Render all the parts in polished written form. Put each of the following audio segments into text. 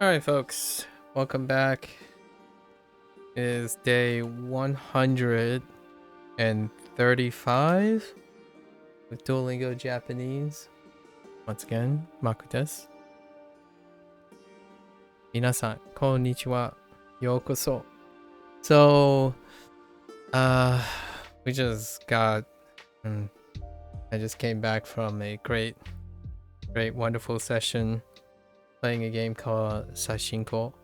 Alright, folks, welcome back. It is day 135 with Duolingo Japanese. Once again, MAKU desu. Minasan, konnichiwa. Yokoso. So, we just got. I just came back from a great, wonderful session playing a game called Sashinko.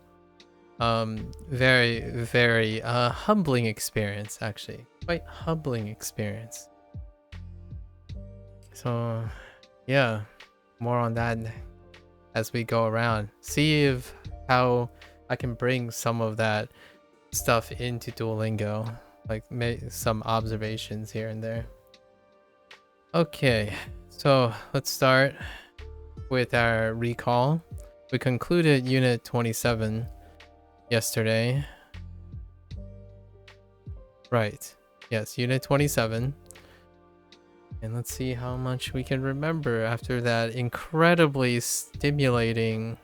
Very humbling experience, actually. Quite humbling experience. So yeah, more on that as we go around. See if how I can bring some of that stuff into Duolingo, like make some observations here and there. Okay, so let's start with our recall. We concluded unit 27 yesterday. Right. Yes, unit 27. And let's see how much we can remember after that incredibly stimulating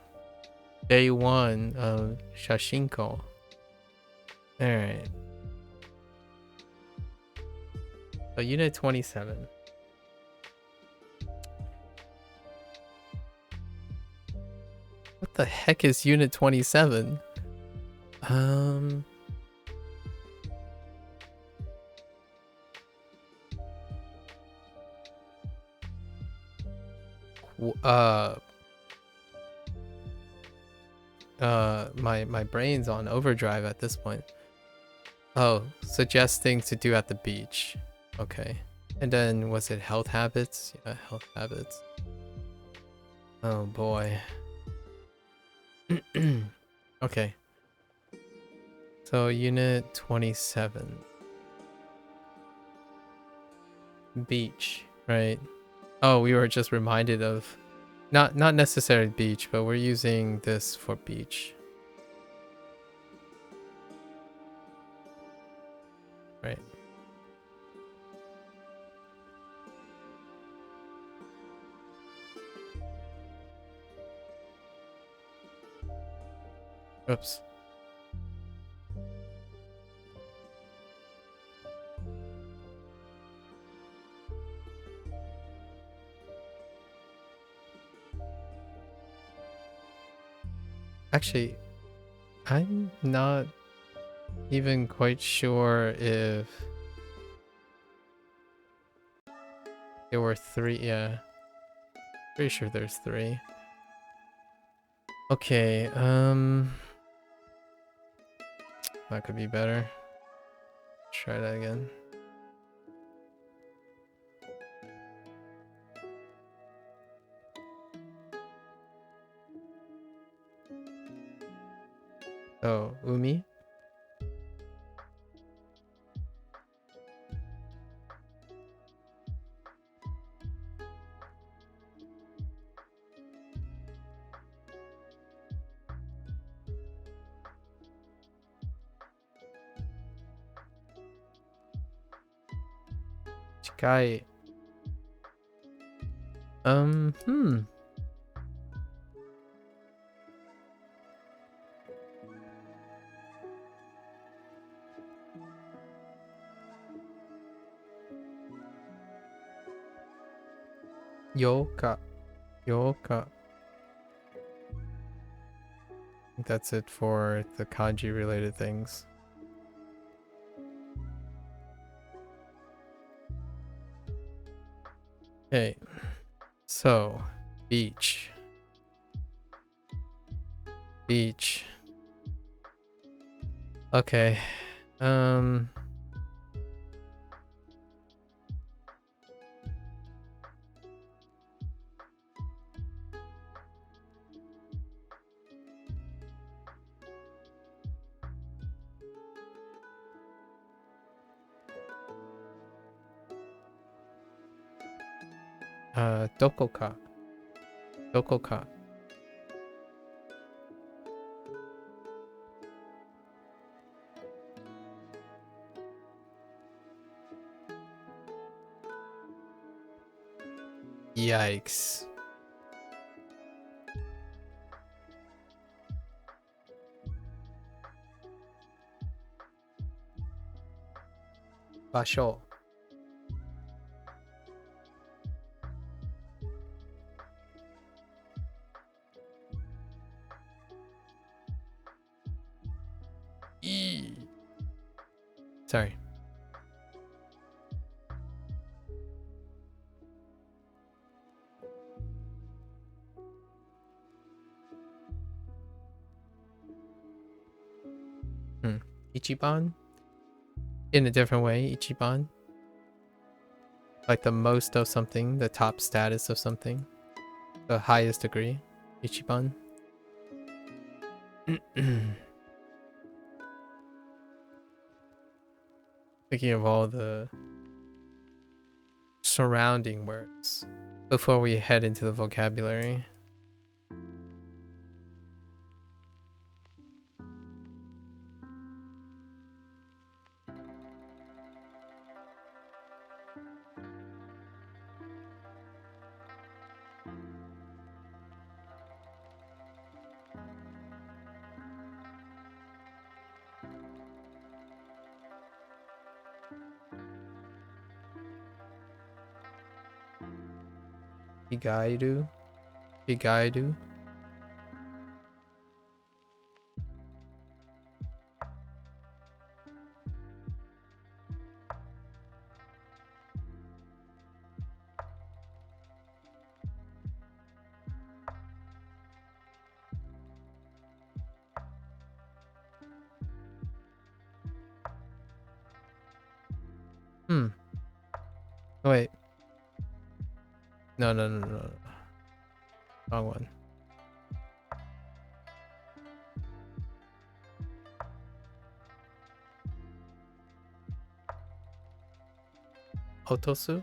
day 1 of Shashinko. Alright. So unit 27. What the heck is unit 27? My brain's on overdrive at this point. Oh, suggesting to do at the beach. Okay. And then was it health habits? Yeah, health habits. Oh boy. Okay. So unit 27. Beach, right? Oh, we were just reminded of not necessarily beach, but we're using this for beach. Right. Oops. Actually, I'm not even quite sure if there were 3. Yeah, pretty sure there's 3. Okay, that could be better. Try that again. Oh, Umi? Chikai. Yoka. Yoka. I think that's it for the kanji related things. Okay. So, beach. Beach. Okay. Dokoka. Dokoka. Yikes. Basho. Sorry. Ichiban? In a different way, Ichiban. Like the most of something, the top status of something. The highest degree. Ichiban. Thinking of all the surrounding words before we head into the vocabulary. Higairu. Higairu. Oh, wait. No. Wrong one. Otosu?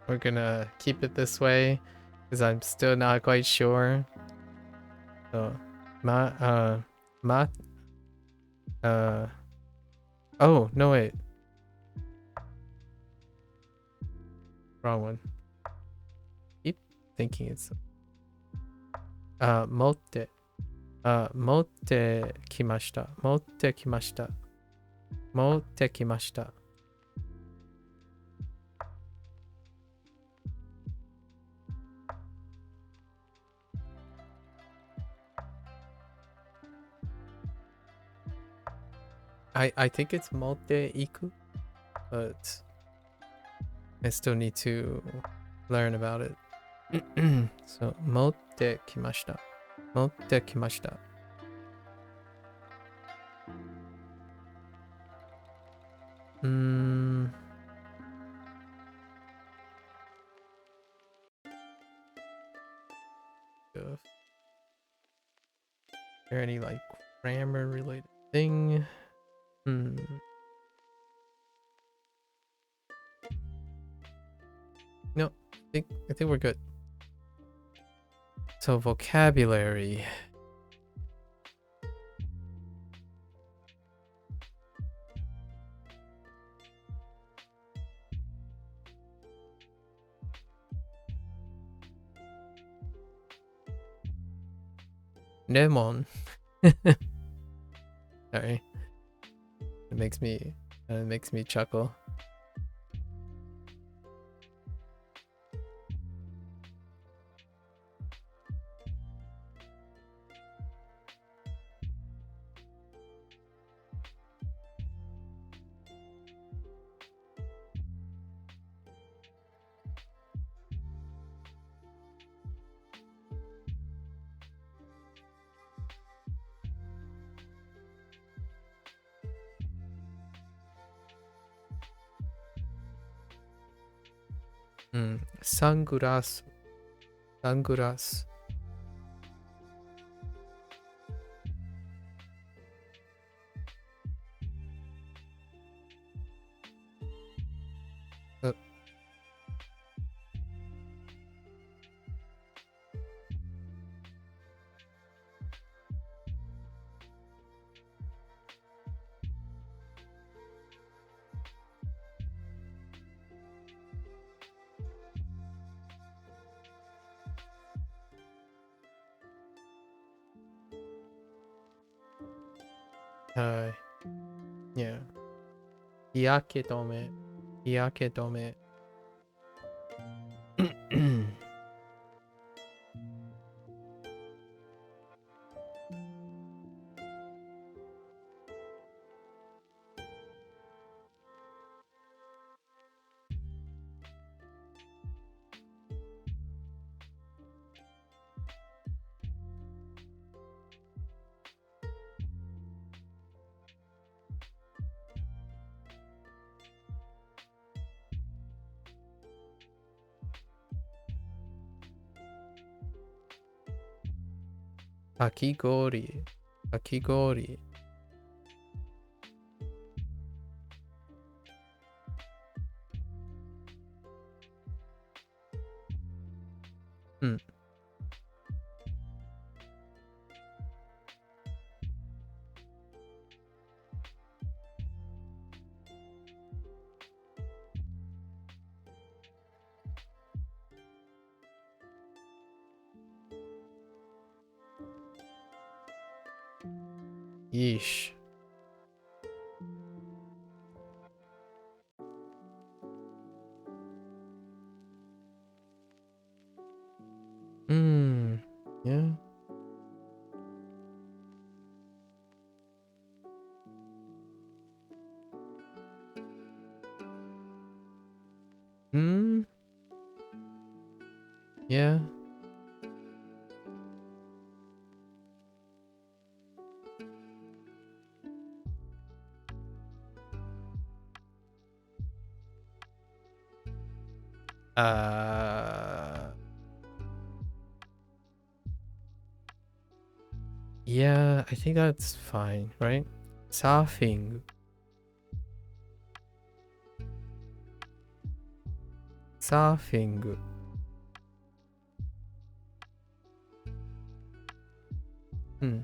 We're gonna keep it this way because I'm still not quite sure. So, oh, no, wait. Wrong one. Keep thinking it's, motte. Motte kimashita. Motte kimashita. Motte kimashita. I think it's motte iku, but I still need to learn about it. So, motte kimashita. Motte kimashita. Is there any like grammar related thing? No, I think we're good. So vocabulary. Lemon. Sorry. It makes me chuckle. サングラス、サングラス。はい。Yeah. 日焼け止め。日焼け止め。かき氷。かき氷。うん。いいし。Yeah. Yeah. Uh, yeah, I think that's fine, right? Surfing. Surfing. Hmm.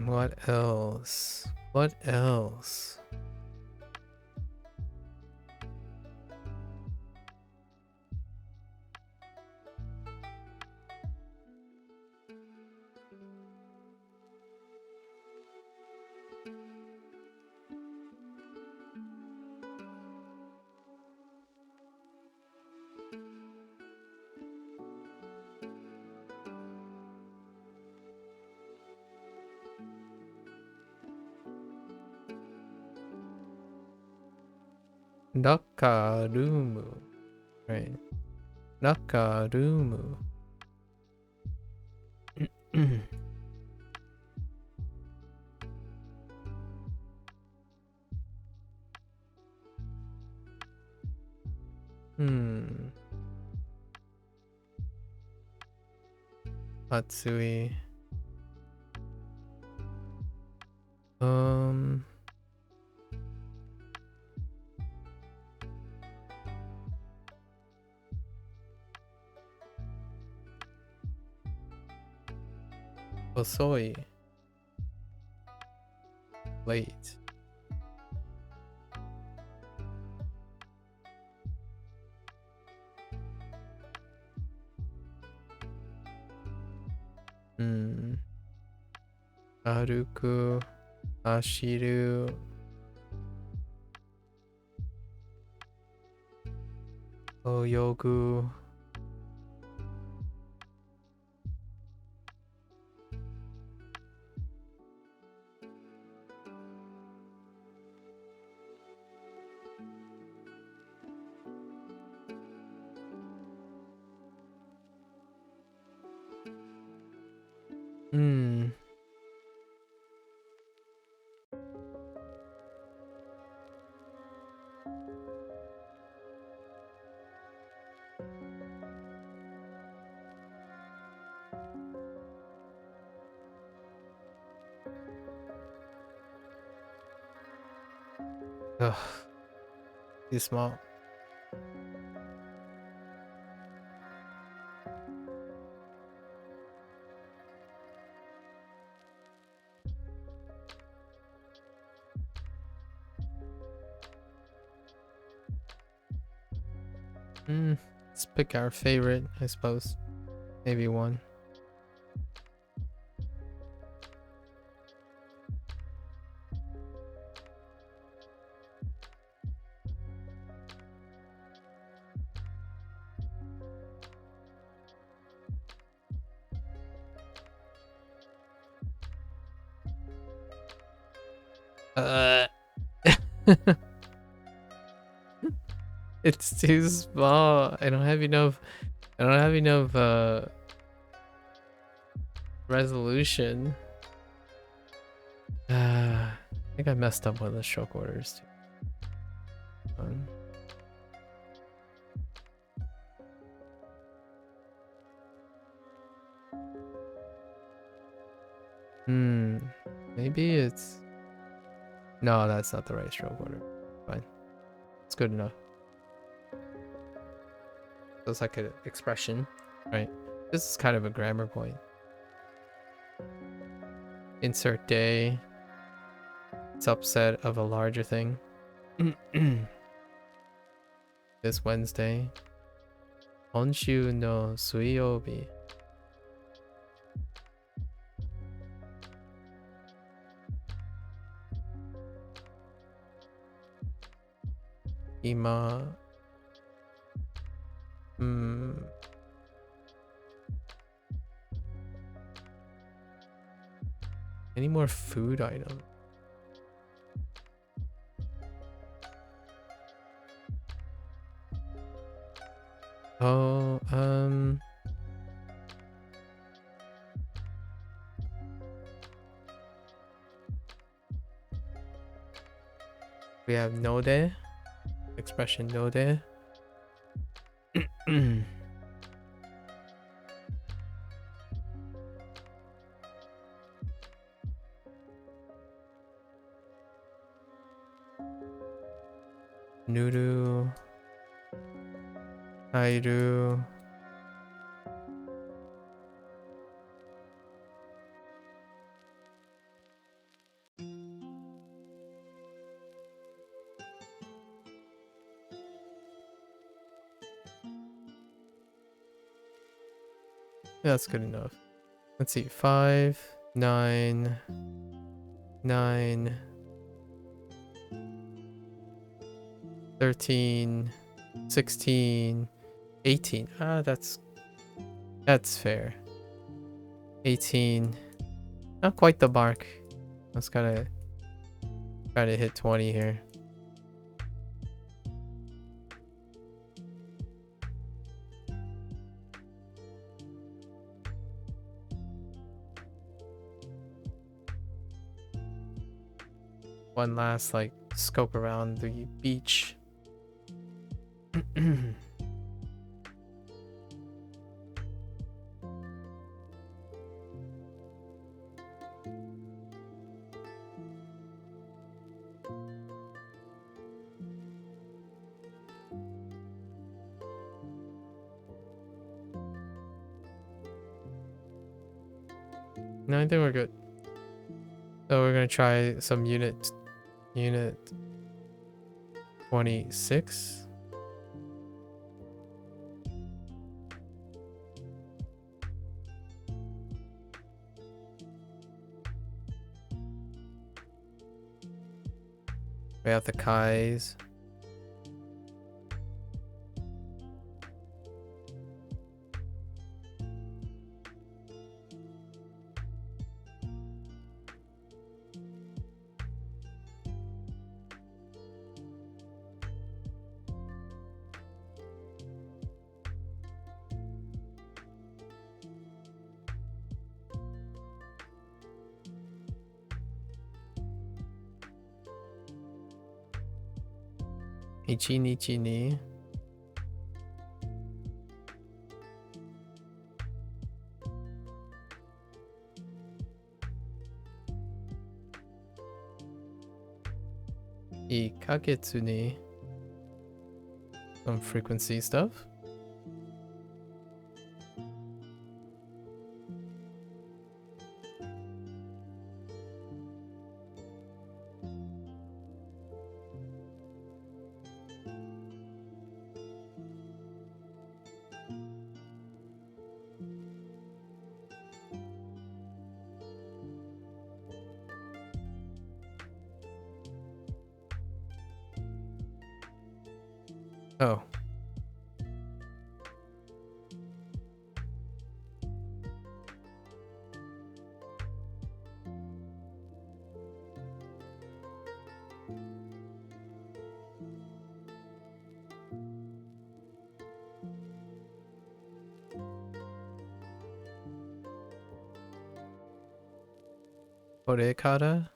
What else? What else? Locker room. Right. Locker room. Hmm. Matsui. Um. 遅い。Late. Hmm. 歩く。走る。泳ぐ。Ugh, too small. Let's pick our favorite, I suppose. Maybe one. It's too small. I don't have enough. I don't have enough resolution. I think I messed up with the stroke orders too. Maybe it's no, that's not the right stroke order. Fine, it's good enough. Looks like an expression, right? This is kind of a grammar point. Insert day. Subset of a larger thing. This Wednesday. Honshu no suiyobi. Ima. Any more food items? Oh, we have node. Expression node. Nuru. Airu. That's good enough. Let's see. 5, 9, 9, 13, 16, 18. Ah, that's fair. 18. Not quite the mark. Let's gotta try to hit 20 here. One last like scope around the beach. No, I think we're good. So we're gonna try some unit 26. We have the Kais. Ichi ni. 1ヶ月に some frequency stuff. Oh. Korekara?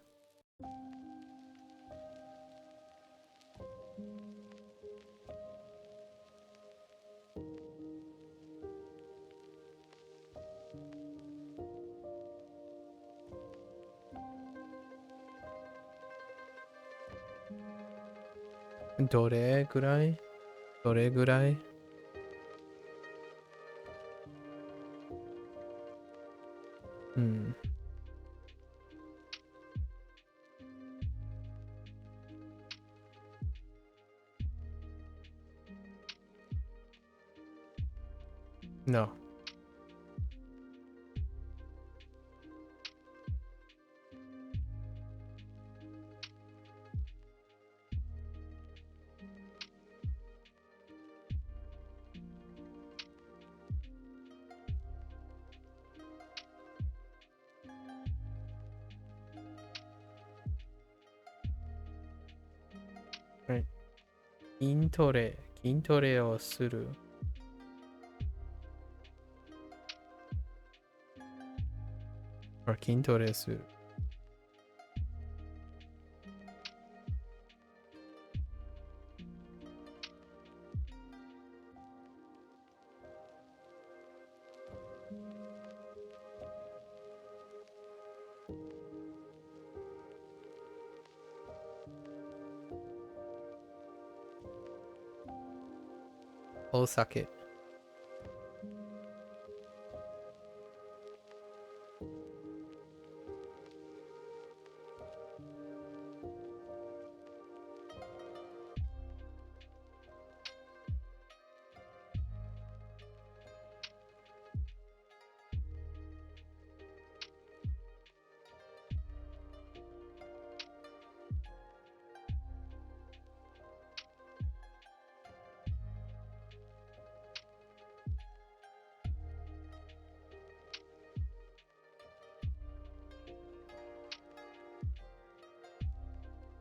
Dore gurai? Dore gurai? No. Right. 筋トレをする or 筋トレする お酒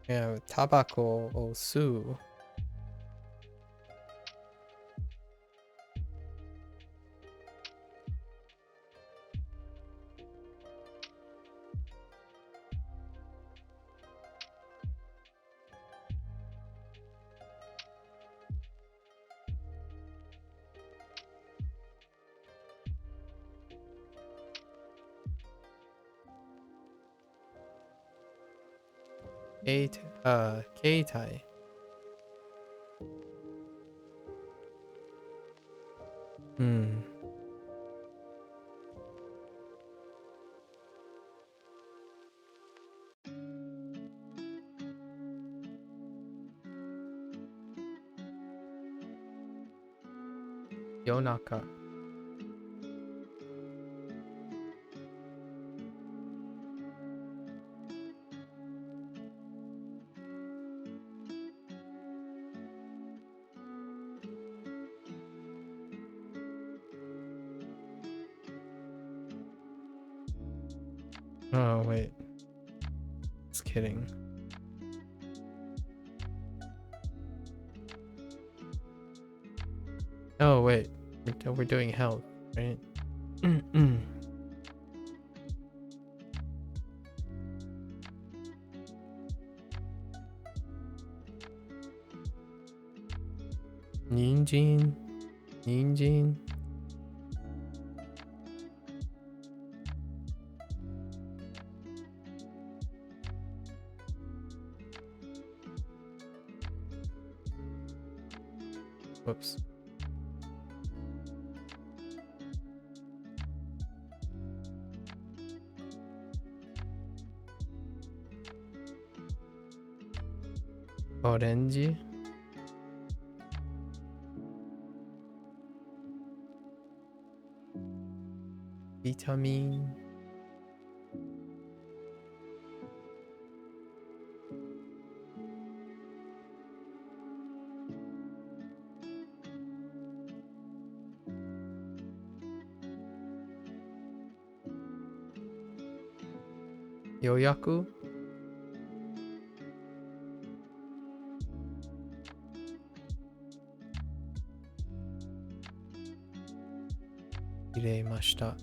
Yeah, タバコを吸う 8 携帯 夜中 Oh wait, just kidding. Oh wait, we're doing health, right? 人参 人参 Whoops. Orange. Vitamin. Yoyaku. Iremashita.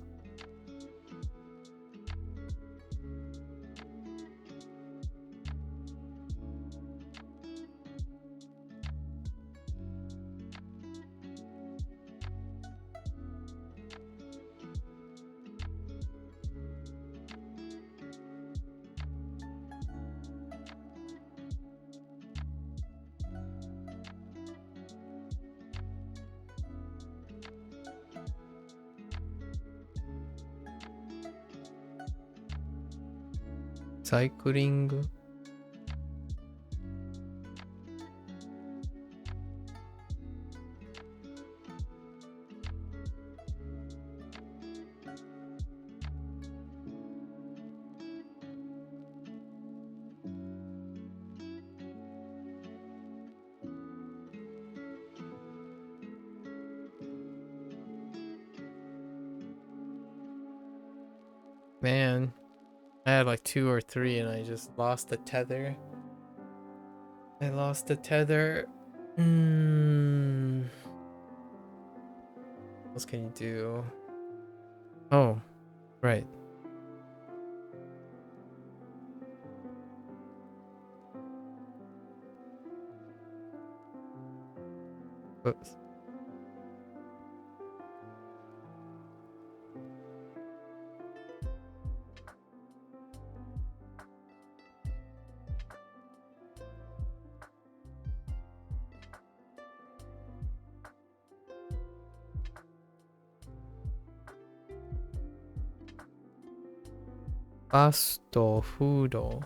Cycling. Man, I had like 2 or 3 and I just lost the tether. I lost the tether. What else can you do? Oh, right. Whoops. Pasto fudo.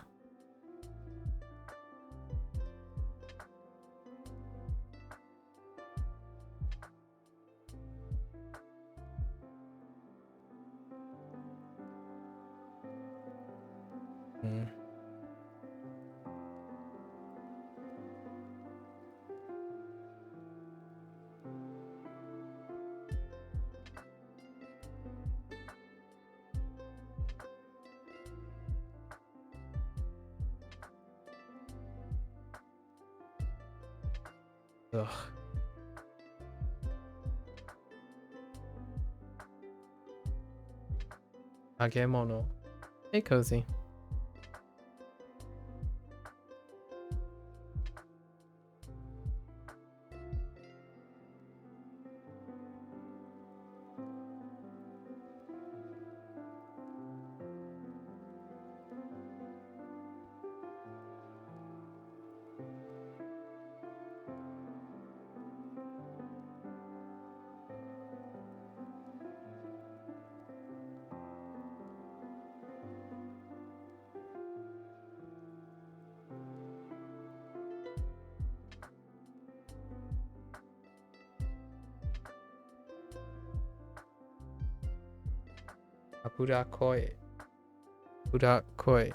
Ugh. Agemono. Hey, Cozy. Apurakoi. Apurakoi.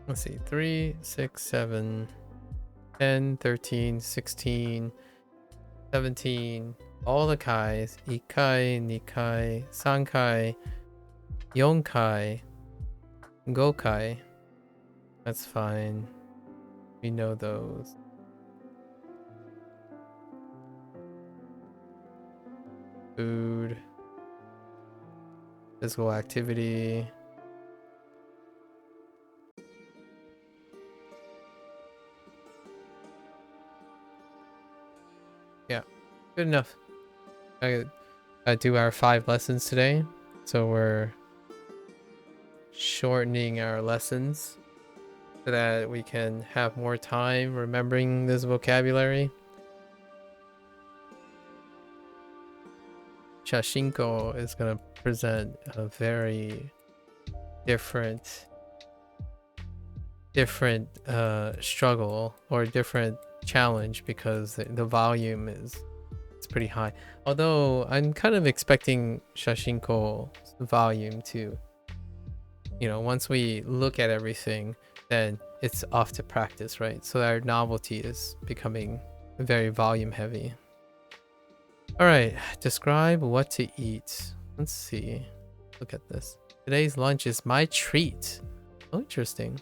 Let's see, 3, 6, 7, 10, 13, 16, 17. All the kais. Ikai, nikai, sankai, yonkai, gokai. That's fine. We know those. food, physical activity. Yeah, good enough. I do our 5 lessons today, so we're shortening our lessons so that we can have more time remembering this vocabulary. Shashinko is going to present a very different struggle or different challenge because the volume is it's pretty high. Although I'm kind of expecting Shashinko's volume to, you know, once we look at everything, then it's off to practice, right? So our novelty is becoming very volume heavy. All right, describe what to eat. Let's see. Look at this. Today's lunch is my treat. Oh, interesting.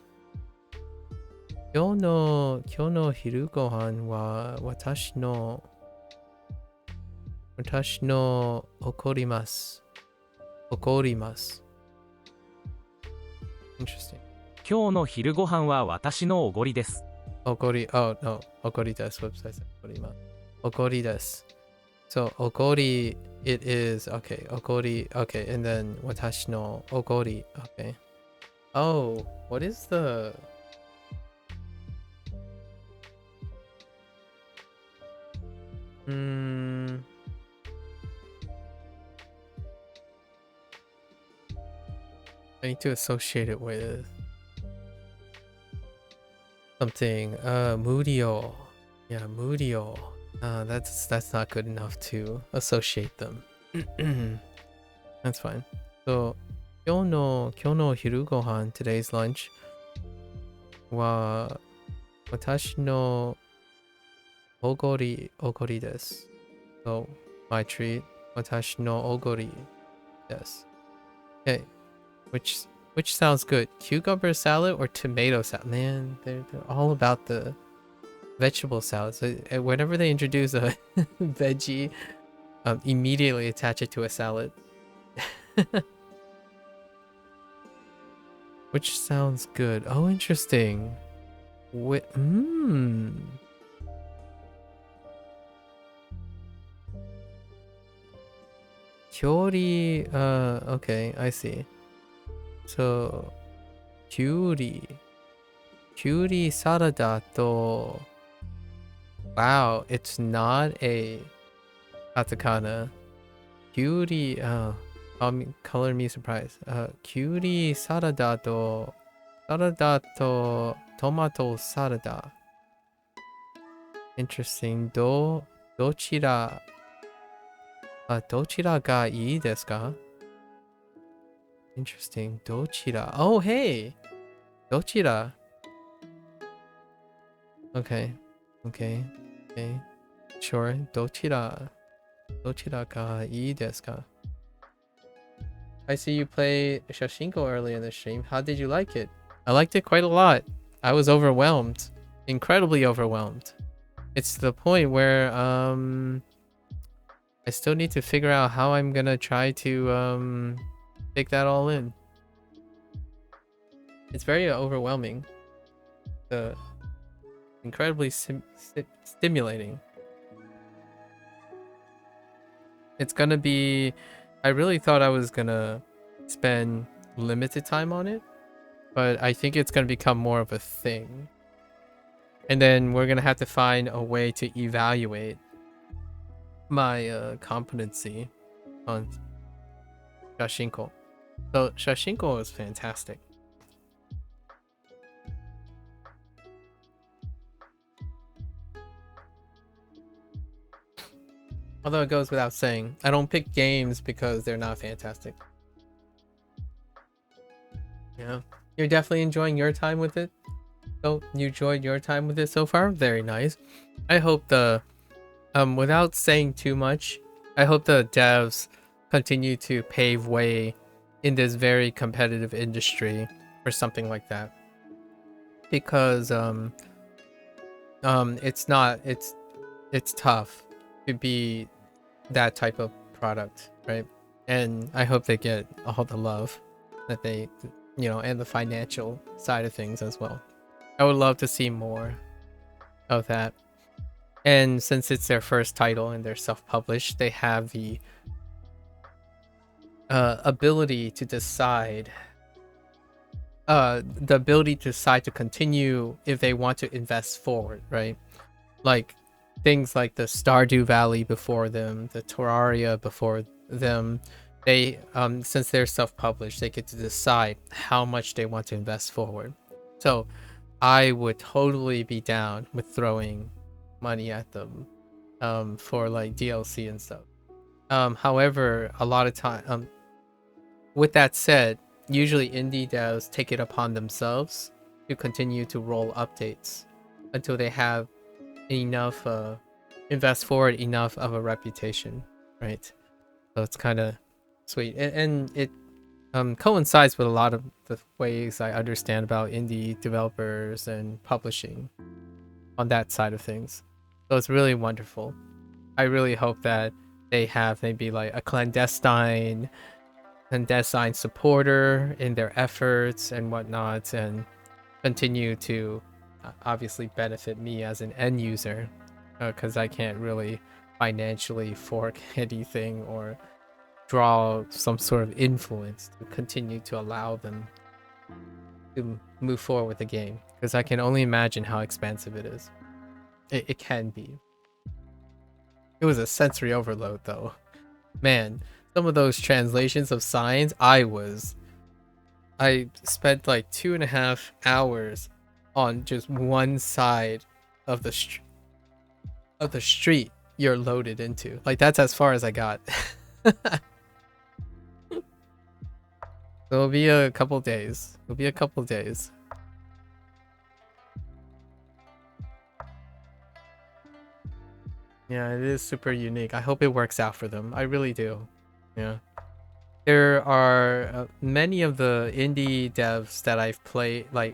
今日の昼ご飯は私の怒ります。Interesting. 今日の昼ご飯は私のおごりです。Oh no, 怒りです。Website 怒ります。怒りです。So, okori, it is, okay, okori, okay, and then watashi no okori, okay. Oh, what is the... I need to associate it with something, mudio. Yeah, mudio. That's not good enough to associate them. That's fine. So, 今日の昼ご飯 today's lunch は私のおごりです。So, my treat 私のおごりです。Okay, which sounds good? Cucumber salad or tomato salad? Man, they're all about the vegetable salads. Whenever they introduce a veggie, immediately attach it to a salad. Which sounds good. Oh, interesting. Kyori, okay, I see. So, kyuri sarada to... Wow, it's not a katakana. Kyuri, color me surprised. Kyuri sarada to tomato sarada. Interesting. Dochira ga ii desu ka? Interesting. Dochira. Oh, hey! Dochira. Okay. Sure. Dochira ga ii desu ka? I see you play Shashinko early in the stream. How did you like it? I liked it quite a lot. I was overwhelmed. Incredibly overwhelmed. It's to the point where I still need to figure out how I'm gonna try to take that all in. It's very overwhelming. Incredibly stimulating. It's gonna be... I really thought I was gonna spend limited time on it, but I think it's gonna become more of a thing. And then we're gonna have to find a way to evaluate my competency on Shashinko. So Shashinko is fantastic. Although it goes without saying, I don't pick games because they're not fantastic. Yeah, you're definitely enjoying your time with it. So you enjoyed your time with it so far? Very nice. I hope without saying too much, I hope the devs continue to pave way in this very competitive industry or something like that. Because it's tough to be that type of product, right? And I hope they get all the love that they, and the financial side of things as well. I would love to see more of that. And since it's their first title and they're self-published, they have the ability to decide to continue if they want to invest forward, right? Like things like the Stardew Valley before them, the Terraria before them, they since they're self-published, they get to decide how much they want to invest forward. So I would totally be down with throwing money at them for like DLC and stuff. However, a lot of time, with that said, usually indie devs take it upon themselves to continue to roll updates until they have enough invest forward enough of a reputation, right? So it's kind of sweet, and it coincides with a lot of the ways I understand about indie developers and publishing on that side of things. So it's really wonderful. I really hope that they have maybe like a clandestine supporter in their efforts and whatnot, and continue to obviously benefit me as an end user, because I can't really financially fork anything or draw some sort of influence to continue to allow them to move forward with the game, because I can only imagine how expansive it is. It can be. It was a sensory overload though, man. Some of those translations of signs, I spent like 2.5 hours on just one side of the street you're loaded into. Like that's as far as I got. It'll be a couple days. Yeah, it is super unique. I hope it works out for them. I really do. Yeah. There are many of the indie devs that I've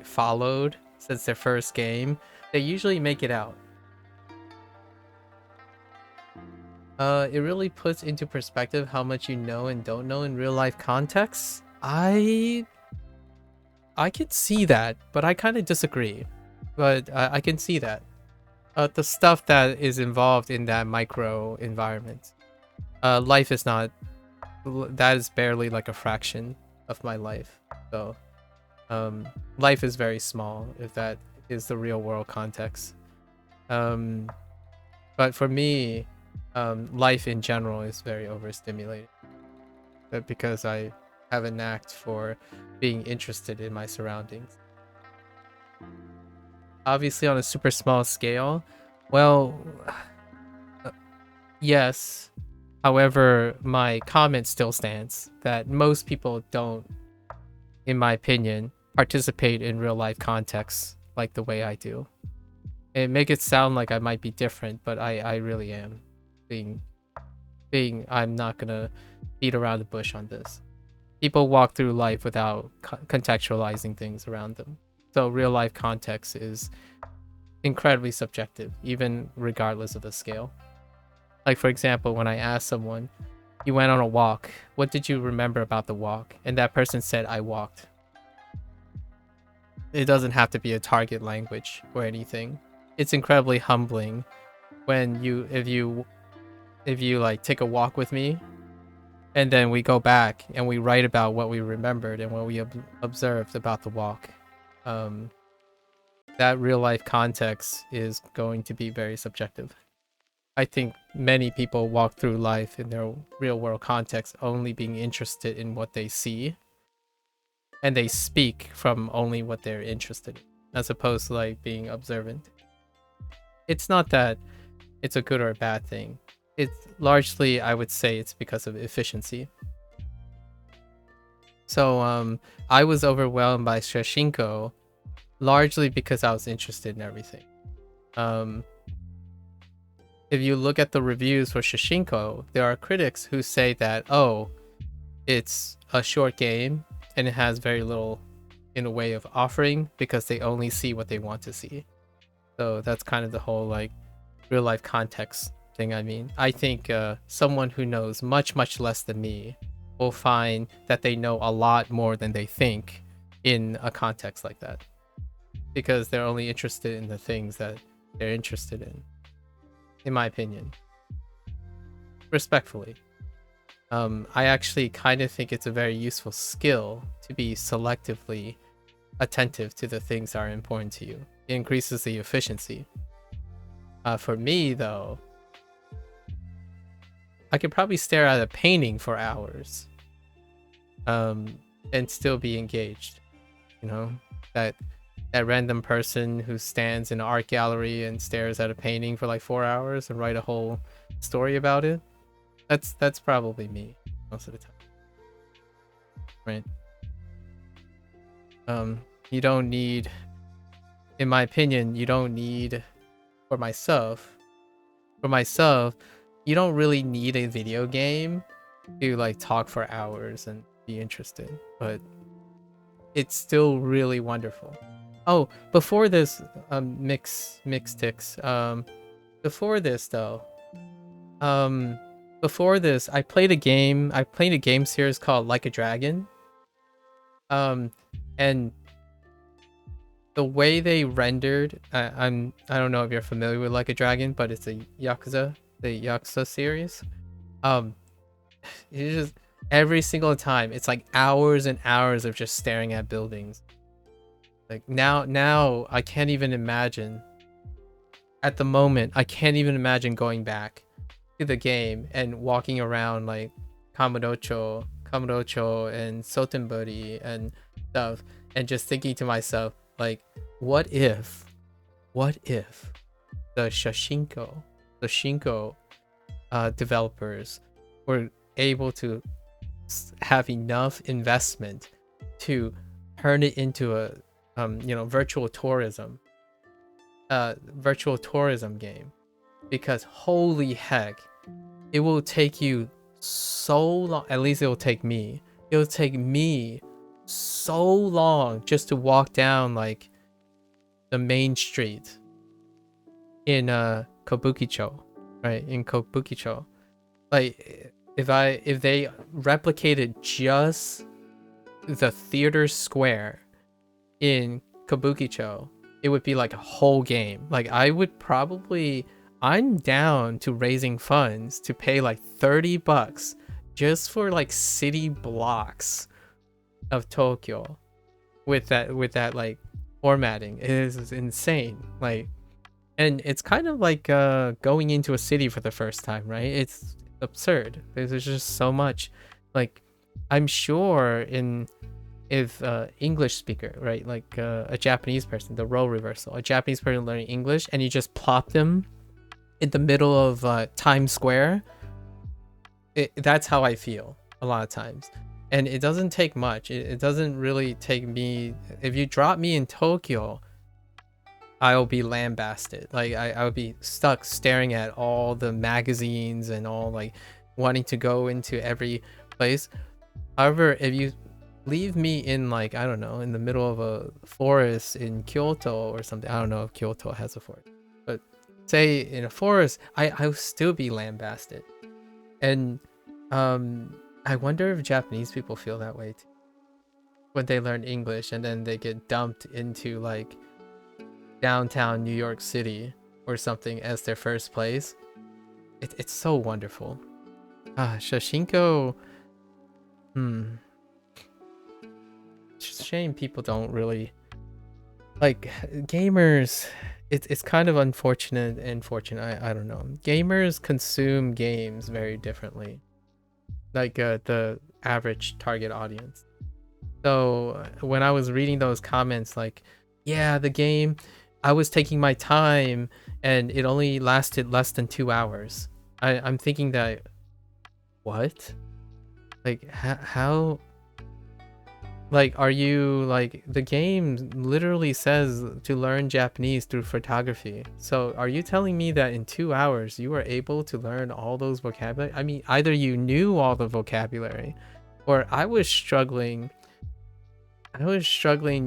followed since their first game. They usually make it out. It really puts into perspective how much you know and don't know in real life contexts. I could see that, but I kind of disagree. But I can see that. The stuff that is involved in that micro environment. Life is not. That is barely like a fraction of my life. So, life is very small if that is the real world context. But for me, life in general is very overstimulated. Because I have a knack for being interested in my surroundings. Obviously on a super small scale, well, yes. However, my comment still stands that most people don't, in my opinion, participate in real life contexts like the way I do. And make it sound like I might be different, but I really am. I'm not gonna beat around the bush on this. People walk through life without contextualizing things around them. So real life context is incredibly subjective, even regardless of the scale. Like, for example, when I asked someone, you went on a walk, what did you remember about the walk? And that person said, I walked. It doesn't have to be a target language or anything. It's incredibly humbling when if you like take a walk with me, and then we go back and we write about what we remembered and what we observed about the walk. That real life context is going to be very subjective. I think many people walk through life in their real world context only being interested in what they see, and they speak from only what they're interested in, as opposed to like being observant. It's not that it's a good or a bad thing. It's largely, I would say, it's because of efficiency. So I was overwhelmed by Shashinko largely because I was interested in everything. If you look at the reviews for Shashinko, there are critics who say that, oh, it's a short game and it has very little in a way of offering because they only see what they want to see. So that's kind of the whole like real life context thing I mean. I think someone who knows much, much less than me will find that they know a lot more than they think in a context like that. Because they're only interested in the things that they're interested in my opinion. Respectfully. I actually kind of think it's a very useful skill to be selectively attentive to the things that are important to you. It increases the efficiency. For me, though, I could probably stare at a painting for hours, and still be engaged. You know, that random person who stands in an art gallery and stares at a painting for like 4 hours and write a whole story about it. That's probably me most of the time, right? You don't need, in my opinion, you don't need, for myself, you don't really need a video game to like talk for hours and be interested, but it's still really wonderful. Oh, before this, mix ticks. Before this though, before this, I played a game series called Like a Dragon. And the way they rendered, I don't know if you're familiar with Like a Dragon, but it's the Yakuza series. It's just every single time, it's like hours and hours of just staring at buildings. Like now I can't even imagine. At the moment, I can't even imagine going back to the game and walking around like Kamurocho and Sotenbori and stuff, and just thinking to myself, like, what if the Shinko developers were able to have enough investment to turn it into a virtual tourism game, because holy heck, it will take you so long. At least it'll take me so long just to walk down like the main street in Kabukicho, right? In Kabukicho, like if they replicated just the theater square in Kabukicho, it would be like a whole game. Like I'm down to raising funds to pay like $30 just for like city blocks of Tokyo with that like formatting. It is insane. Like, and it's kind of like going into a city for the first time, right? It's absurd. There's just so much. Like, I'm sure if English speaker, right, like a Japanese person, the role reversal, a Japanese person learning English, and you just plop them in the middle of Times Square, that's how I feel a lot of times. And it doesn't take much. It doesn't really take me. If you drop me in Tokyo, I'll be lambasted. Like I'll be stuck staring at all the magazines and all, like wanting to go into every place. However, if you leave me in, like, I don't know, in the middle of a forest in Kyoto or something, I don't know if Kyoto has a forest, but say in a forest, I'll still be lambasted. And I wonder if Japanese people feel that way too when they learn English and then they get dumped into like downtown New York City or something as their first place. It's so wonderful. Shashinko. It's a shame people don't really like gamers. It's kind of unfortunate and fortunate. I don't know. Gamers consume games very differently, like the average target audience. So when I was reading those comments, like, yeah, the game, I was taking my time and it only lasted less than 2 hours. I'm thinking that, what? Like, how? Like, are you, like, the game literally says to learn Japanese through photography. So are you telling me that in 2 hours you were able to learn all those vocabulary? I mean, either you knew all the vocabulary, or I was struggling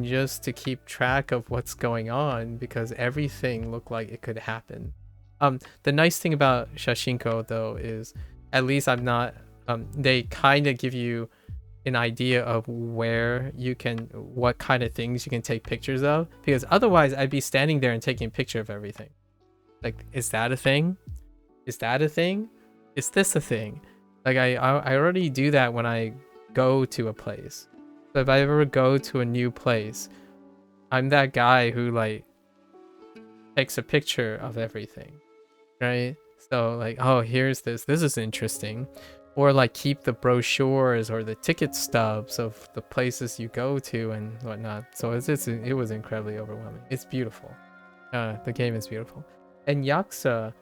just to keep track of what's going on because everything looked like it could happen. The nice thing about Shashinko though is at least I'm not they kind of give you an idea of where you can, what kind of things you can take pictures of, because otherwise I'd be standing there and taking a picture of everything. Like, is that a thing? Is that a thing? Is this a thing? Like I already do that when I go to a place. So if I ever go to a new place, I'm that guy who like takes a picture of everything, right? So like, oh, here's this is interesting. Or like keep the brochures or the ticket stubs of the places you go to and whatnot. So it was incredibly overwhelming. It's beautiful. The game is beautiful. And Yakuza,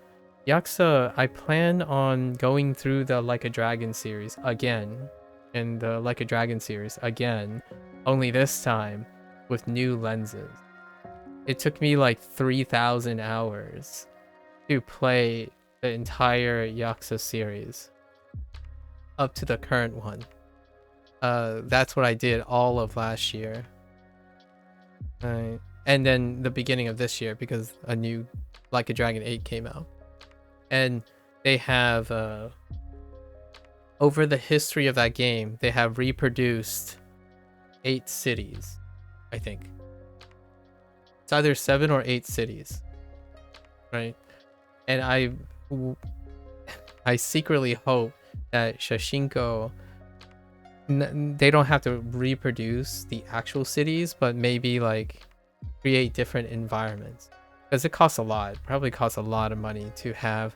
I plan on going through the Like a Dragon series again, and the Like a Dragon series again, only this time with new lenses. It took me like 3,000 hours to play the entire Yakuza series up to the current one. That's what I did all of last year. And then the beginning of this year, because a new Like a Dragon 8 came out. And they have, over the history of that game, they have reproduced 8 cities, I think. It's either 7 or 8 cities, right? And I secretly hope that Shashinko, they don't have to reproduce the actual cities, but maybe like create different environments, because it costs a lot. It probably costs a lot of money to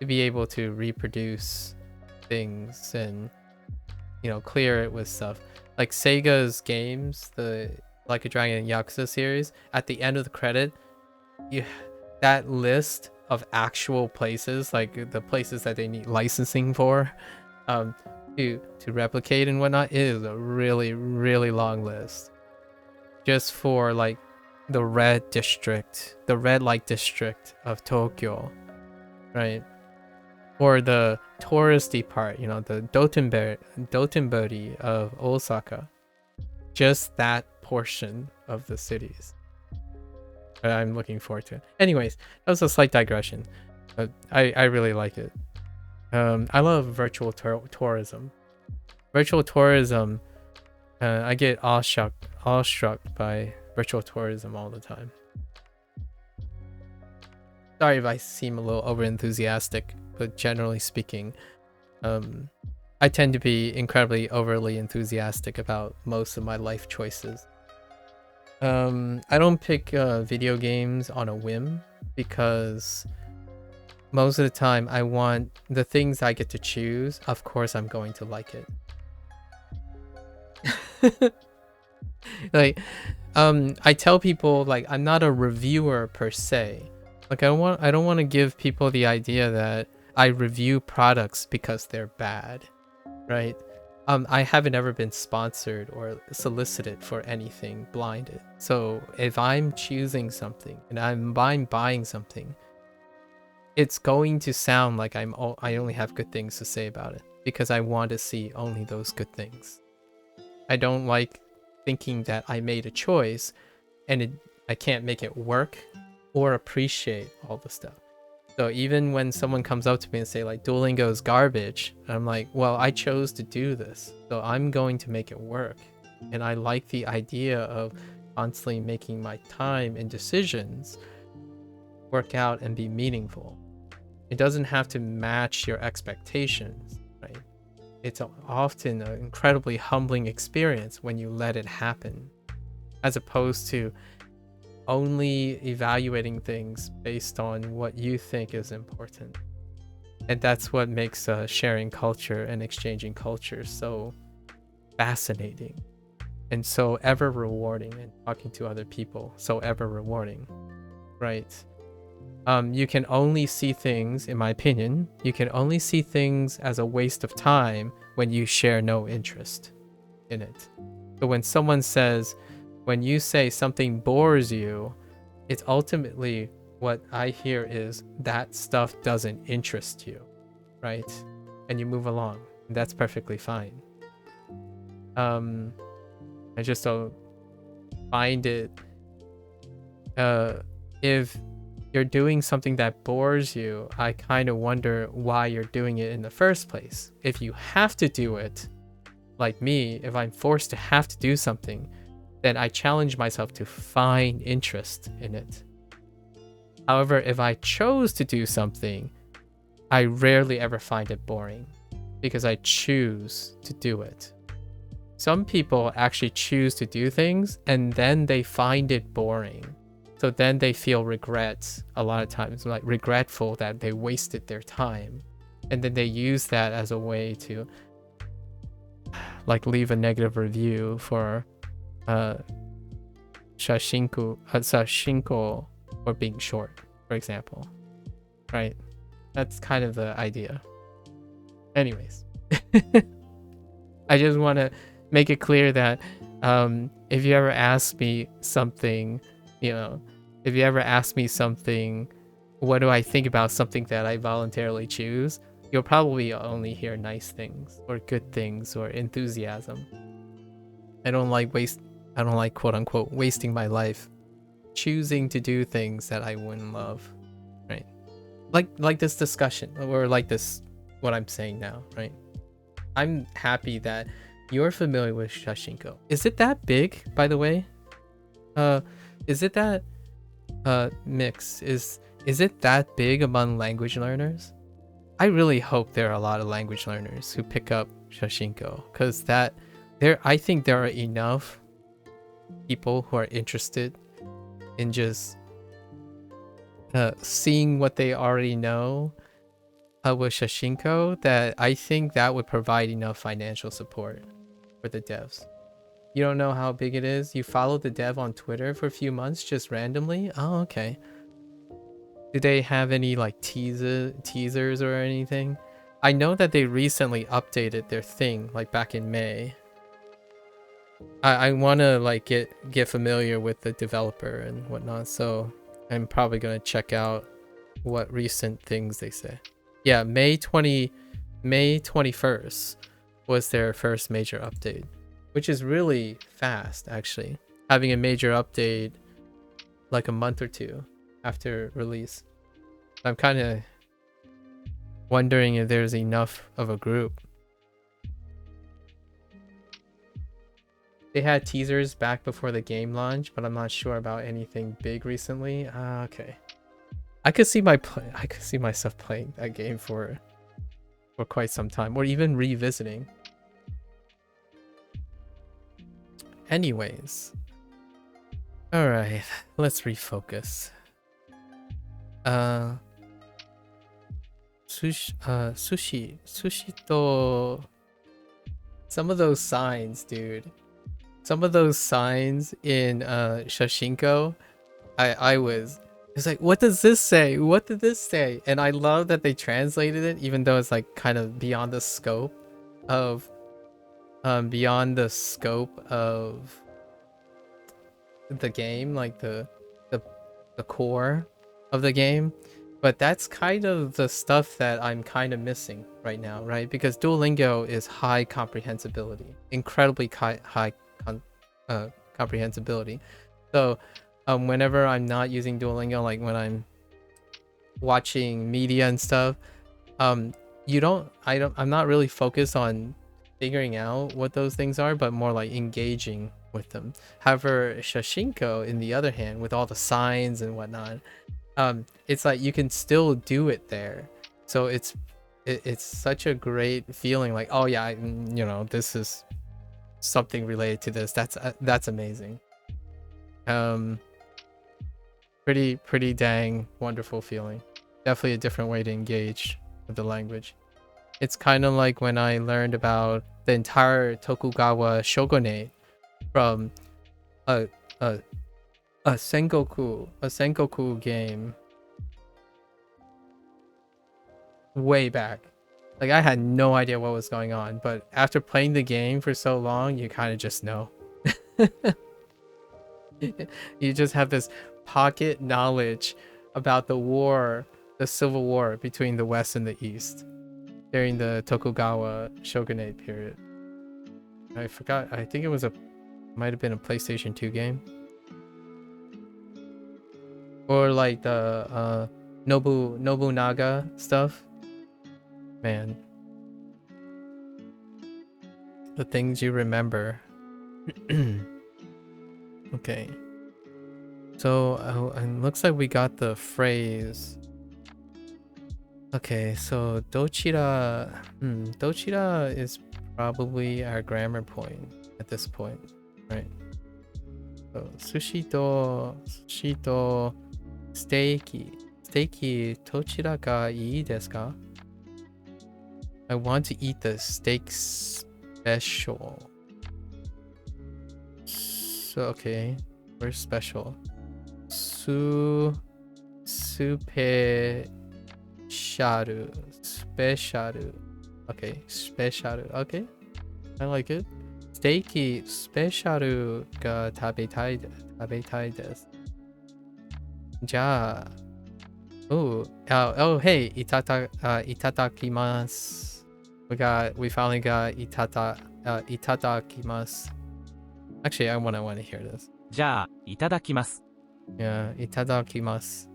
be able to reproduce things and, you know, clear it with stuff. Like Sega's games, the Like a Dragon and Yakuza series, at the end of the credit, that list of actual places, like the places that they need licensing for, to replicate and whatnot, is a really, really long list. Just for like the red light district of Tokyo, right? Or the touristy part, you know, the Dotonbori of Osaka. Just that portion of the cities. I'm looking forward to it. Anyways, that was a slight digression. But I really like it. I love virtual tourism. Virtual tourism, I get awestruck by virtual tourism all the time. Sorry if I seem a little overenthusiastic, but generally speaking, I tend to be incredibly overly enthusiastic about most of my life choices. I don't pick video games on a whim, because most of the time I want the things I get to choose. Of course, I'm going to like it. Like, I tell people, like, I'm not a reviewer per se. Like, I don't want to give people the idea that I review products because they're bad, right? I haven't ever been sponsored or solicited for anything blinded. So if I'm choosing something and I'm buying something, it's going to sound like I only have good things to say about it, because I want to see only those good things. I don't like thinking that I made a choice and I can't make it work or appreciate all the stuff. So even when someone comes up to me and say like Duolingo is garbage, I'm like, well, I chose to do this, so I'm going to make it work. And I like the idea of constantly making my time and decisions work out and be meaningful. It doesn't have to match your expectations, right? It's often an incredibly humbling experience when you let it happen, as opposed to only evaluating things based on what you think is important. And that's what makes sharing culture and exchanging culture so fascinating and so ever rewarding, and talking to other people so ever rewarding, right? You can only see things, in my opinion, you can only see things as a waste of time when you share no interest in it. So when you say something bores you, it's ultimately, what I hear is that stuff doesn't interest you, right? And you move along. That's perfectly fine. I just don't find it, if you're doing something that bores you, I kind of wonder why you're doing it in the first place. If you have to do it, like me, if I'm forced to have to do something, then I challenge myself to find interest in it. However, if I chose to do something, I rarely ever find it boring because I choose to do it. Some people actually choose to do things and then they find it boring. So then they feel regret a lot of times, like regretful that they wasted their time. And then they use that as a way to like leave a negative review for Sashinko or being short, for example. Right? That's kind of the idea. Anyways. I just want to make it clear that if you ever ask me something, if you ever ask me something, what do I think about something that I voluntarily choose? You'll probably only hear nice things or good things or enthusiasm. I don't like quote unquote wasting my life choosing to do things that I wouldn't love, right? Like this discussion or like this, what I'm saying now, right? I'm happy that you're familiar with Shashinko. Is it that big, by the way? Is it that mix? Is it that big among language learners? I really hope there are a lot of language learners who pick up Shashinko, because I think there are enough people who are interested in just seeing what they already know with Shashinko that I think that would provide enough financial support for the devs. You don't know how big it is? You follow the dev on Twitter for a few months just randomly? Oh, okay. Do they have any like teasers or anything? I know that they recently updated their thing like back in May. I want to like get familiar with the developer and whatnot, so I'm probably gonna check out what recent things they say. Yeah, May 21st was their first major update, which is really fast actually. Having a major update like a month or two after release. I'm kind of wondering if there's enough of a group. They had teasers back before the game launch, but I'm not sure about anything big recently. Okay. I could see myself playing that game for quite some time, or even revisiting. Anyways. Alright, let's refocus. Sushi to... Some of those signs, dude. Some of those signs in Shashinko, it's like, what does this say? What did this say? And I love that they translated it, even though it's like kind of beyond the scope of the game, like the core of the game. But that's kind of the stuff that I'm kind of missing right now, right? Because Duolingo is high comprehensibility, incredibly high comprehensibility. So whenever I'm not using Duolingo, like when I'm watching media and stuff, I'm not really focused on figuring out what those things are, but more like engaging with them. However, Shashinko, in the other hand, with all the signs and whatnot, it's like you can still do it there. So it's such a great feeling, like, oh yeah, this is something related to this. That's amazing. Pretty dang wonderful feeling. Definitely a different way to engage with the language. It's kind of like when I learned about the entire Tokugawa shogunate from a Sengoku game way back. Like, I had no idea what was going on, but after playing the game for so long, you kind of just know. You just have this pocket knowledge about the civil war between the West and the East during the Tokugawa shogunate period. I forgot. I think might have been a PlayStation 2 game. Or like the Nobunaga stuff. Man, the things you remember. Okay. So it looks like we got the phrase. Okay, so dochira is probably our grammar point at this point, right? So sushi to steak dochira ga ii desu ka? I want to eat the steak special. So okay, where's special? Special. Okay, special. Okay, I like it. Steak special ga tabetai desu. Ja. Oh, hey, itadakimasu. We finally got itadakimasu. Actually, I wanna hear this. じゃあ、いただきます。 Yeah, itadakimasu.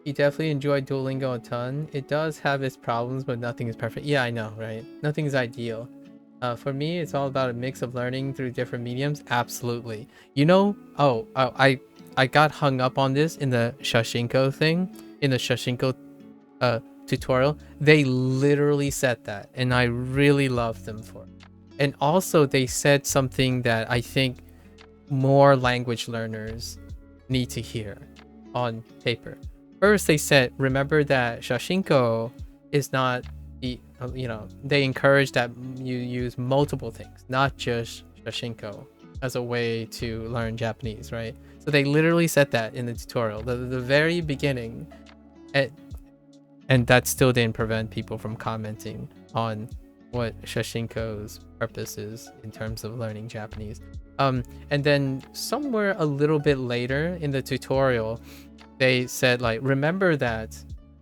You definitely enjoy Duolingo a ton. It does have its problems, but nothing is perfect. Yeah, I know, right? Nothing is ideal. For me, it's all about a mix of learning through different mediums. Absolutely. You know, I got hung up on this in the Shashinko thing, in the Shashinko tutorial. They literally said that, and I really loved them for it. And also, they said something that I think more language learners need to hear on paper. First, they said, remember that Shashinko is not the, they encourage that you use multiple things, not just Shashinko as a way to learn Japanese, right? So they literally said that in the tutorial, the very beginning. And that still didn't prevent people from commenting on what Shashinko's purpose is in terms of learning Japanese. And then somewhere a little bit later in the tutorial, they said, like, remember that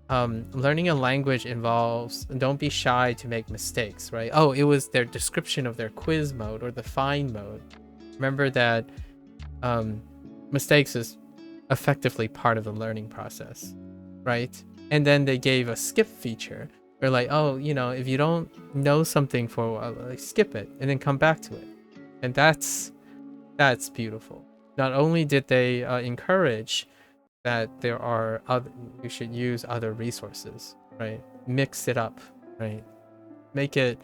learning a language involves, don't be shy to make mistakes, right? Oh, it was their description of their quiz mode or the fine mode. Remember that mistakes is effectively part of the learning process, right? And then they gave a skip feature. They're like, oh, if you don't know something for a while, like, skip it and then come back to it. And that's beautiful. Not only did they encourage that you should use other resources, right? Mix it up, right? Make it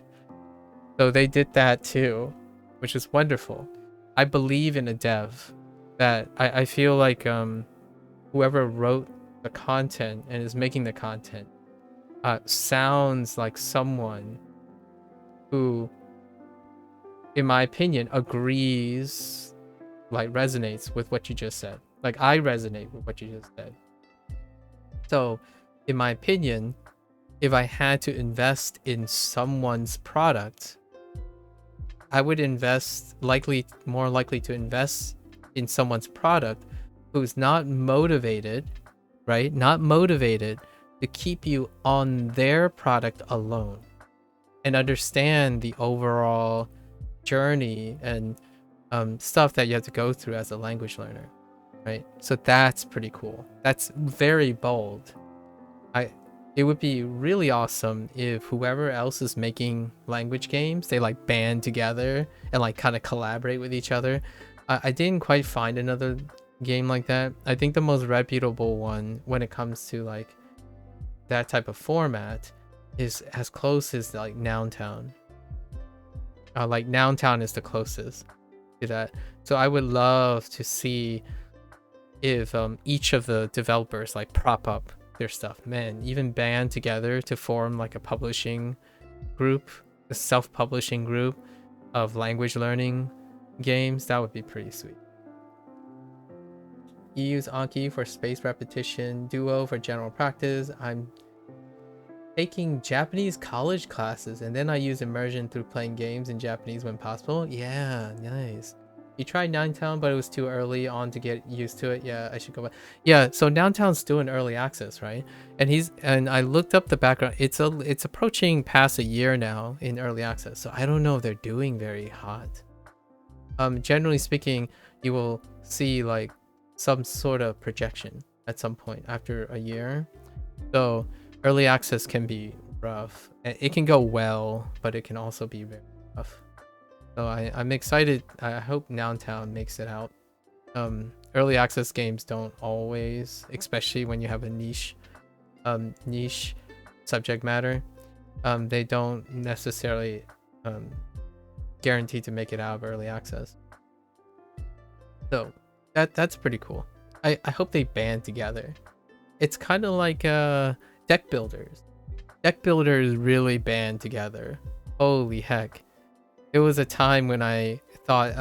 so they did that too, which is wonderful. I believe in a dev that I feel like whoever wrote the content and is making the content sounds like someone who, in my opinion, agrees, like resonates with what you just said. Like, I resonate with what you just said. So, in my opinion, if I had to invest in someone's product, I would more likely to invest in someone's product who's not motivated, right? Not motivated to keep you on their product alone and understand the overall journey and stuff that you have to go through as a language learner. Right, so that's pretty cool. That's very bold. It would be really awesome if whoever else is making language games, they like band together and like kind of collaborate with each other. I didn't quite find another game like that. I think the most reputable one when it comes to like that type of format is as close as like Nountown. Like Nountown is the closest to that. So I would love to see if each of the developers like prop up their stuff, man, even band together to form like a publishing group, a self-publishing group of language learning games. That would be pretty sweet. You use Anki for spaced repetition, Duo for general practice. I'm taking Japanese college classes and then I use immersion through playing games in Japanese when possible. Yeah, nice. You tried Ninetown, but it was too early on to get used to it. Yeah, I should go back. Yeah, so Downtown's still in early access, right? And I looked up the background. It's approaching past a year now in early access. So I don't know if they're doing very hot. generally speaking, you will see like some sort of projection at some point after a year. So early access can be rough. It can go well, but it can also be very rough. So I'm excited. I hope Nountown makes it out. Early access games don't always, especially when you have a niche subject matter, they don't necessarily guarantee to make it out of early access. So that's pretty cool. I hope they band together. It's kind of like deck builders. Deck builders really band together. Holy heck. There was a time when I thought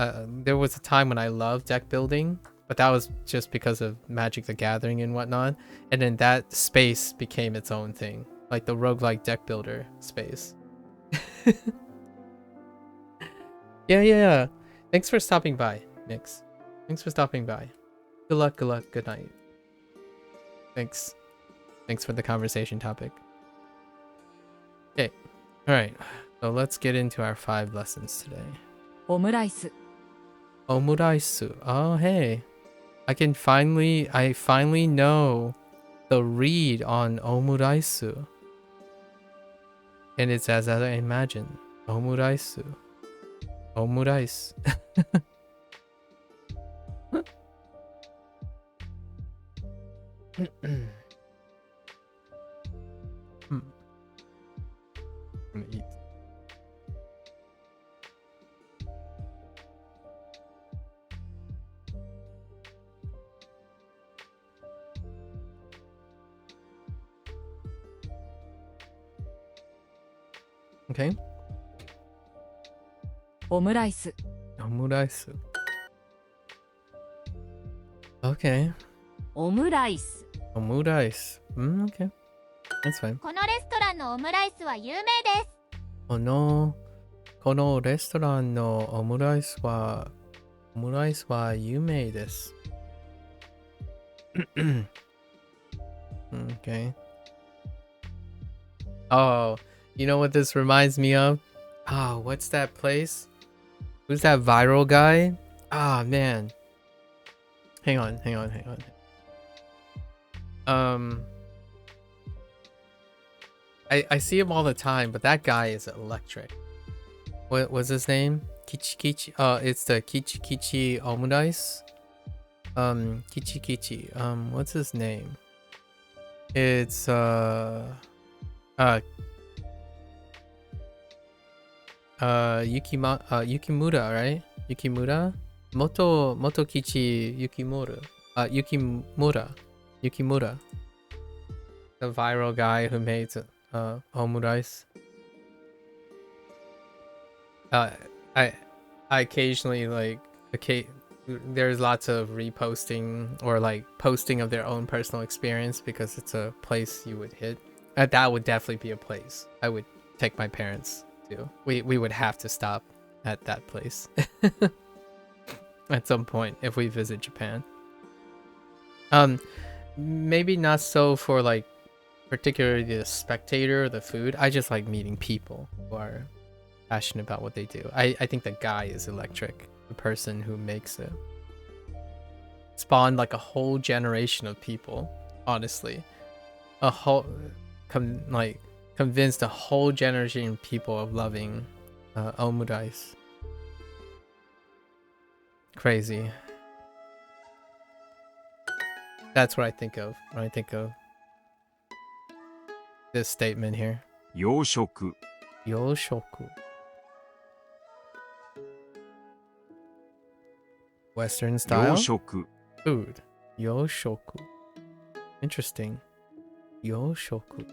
there was a time when I loved deck building, but that was just because of Magic the Gathering and whatnot. And then that space became its own thing, like the roguelike deck builder space. Yeah. Thanks for stopping by, Nix. Thanks for stopping by. Good luck, good night. Thanks for the conversation topic. Okay, all right. So let's get into our 5 lessons today. オムライス Omuraisu. Oh, hey. I finally know the read on omuraisu. And it's as I imagine. Omuraisu. Omurice. I'm gonna eat. Okay. オムライス Omuraisu. Okay. オムライス Omurice. Okay. That's fine. このレストランのオムライスは有名です。このレストランのオムライスは有名です。Okay. Oh, you know what this reminds me of? Oh, what's that place? Who's that viral guy? Ah, man. Hang on. I see him all the time, but that guy is electric. What was his name? Kichi. It's the Kichi Omurice. Kichi. What's his name? It's Yukimura, right? Yukimura? Moto Kichi Yukimura. Yukimura. The viral guy who made omurice. I occasionally there's lots of reposting or like posting of their own personal experience because it's a place you would hit. That would definitely be a place I would take my parents to. We would have to stop at that place at some point if we visit Japan. Maybe not so for like particularly the spectator or the food. I just like meeting people who are passionate about what they do. I think the guy is electric. The person who makes it spawned like a whole generation of people. Honestly, convinced a whole generation of people of loving omurice. Crazy. That's what I think of when I think of this statement here. 洋食 Yoshoku. Western 洋 style 食 food. Yoshoku. Interesting. Yoshoku.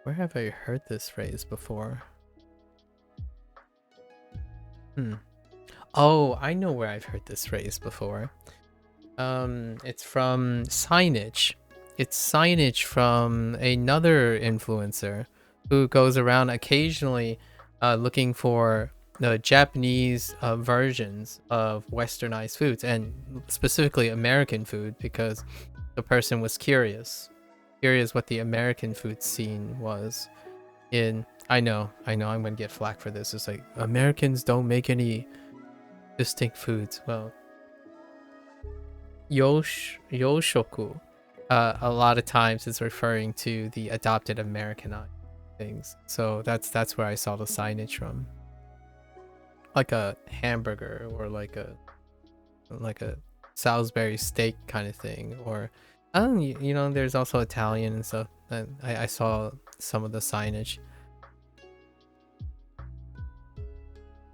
Where have I heard this phrase before? Oh, I know where I've heard this phrase before. It's from signage. It's signage from another influencer who goes around occasionally looking for the Japanese versions of westernized foods, and specifically American food, because the person was curious what the American food scene was in I know, I'm gonna get flack for this. It's like Americans don't make any distinct foods. Well, yoshoku, a lot of times it's referring to the adopted Americanized things. So that's where I saw the signage from. Like a hamburger or like a Salisbury steak kind of thing, or there's also Italian and stuff. And I saw some of the signage.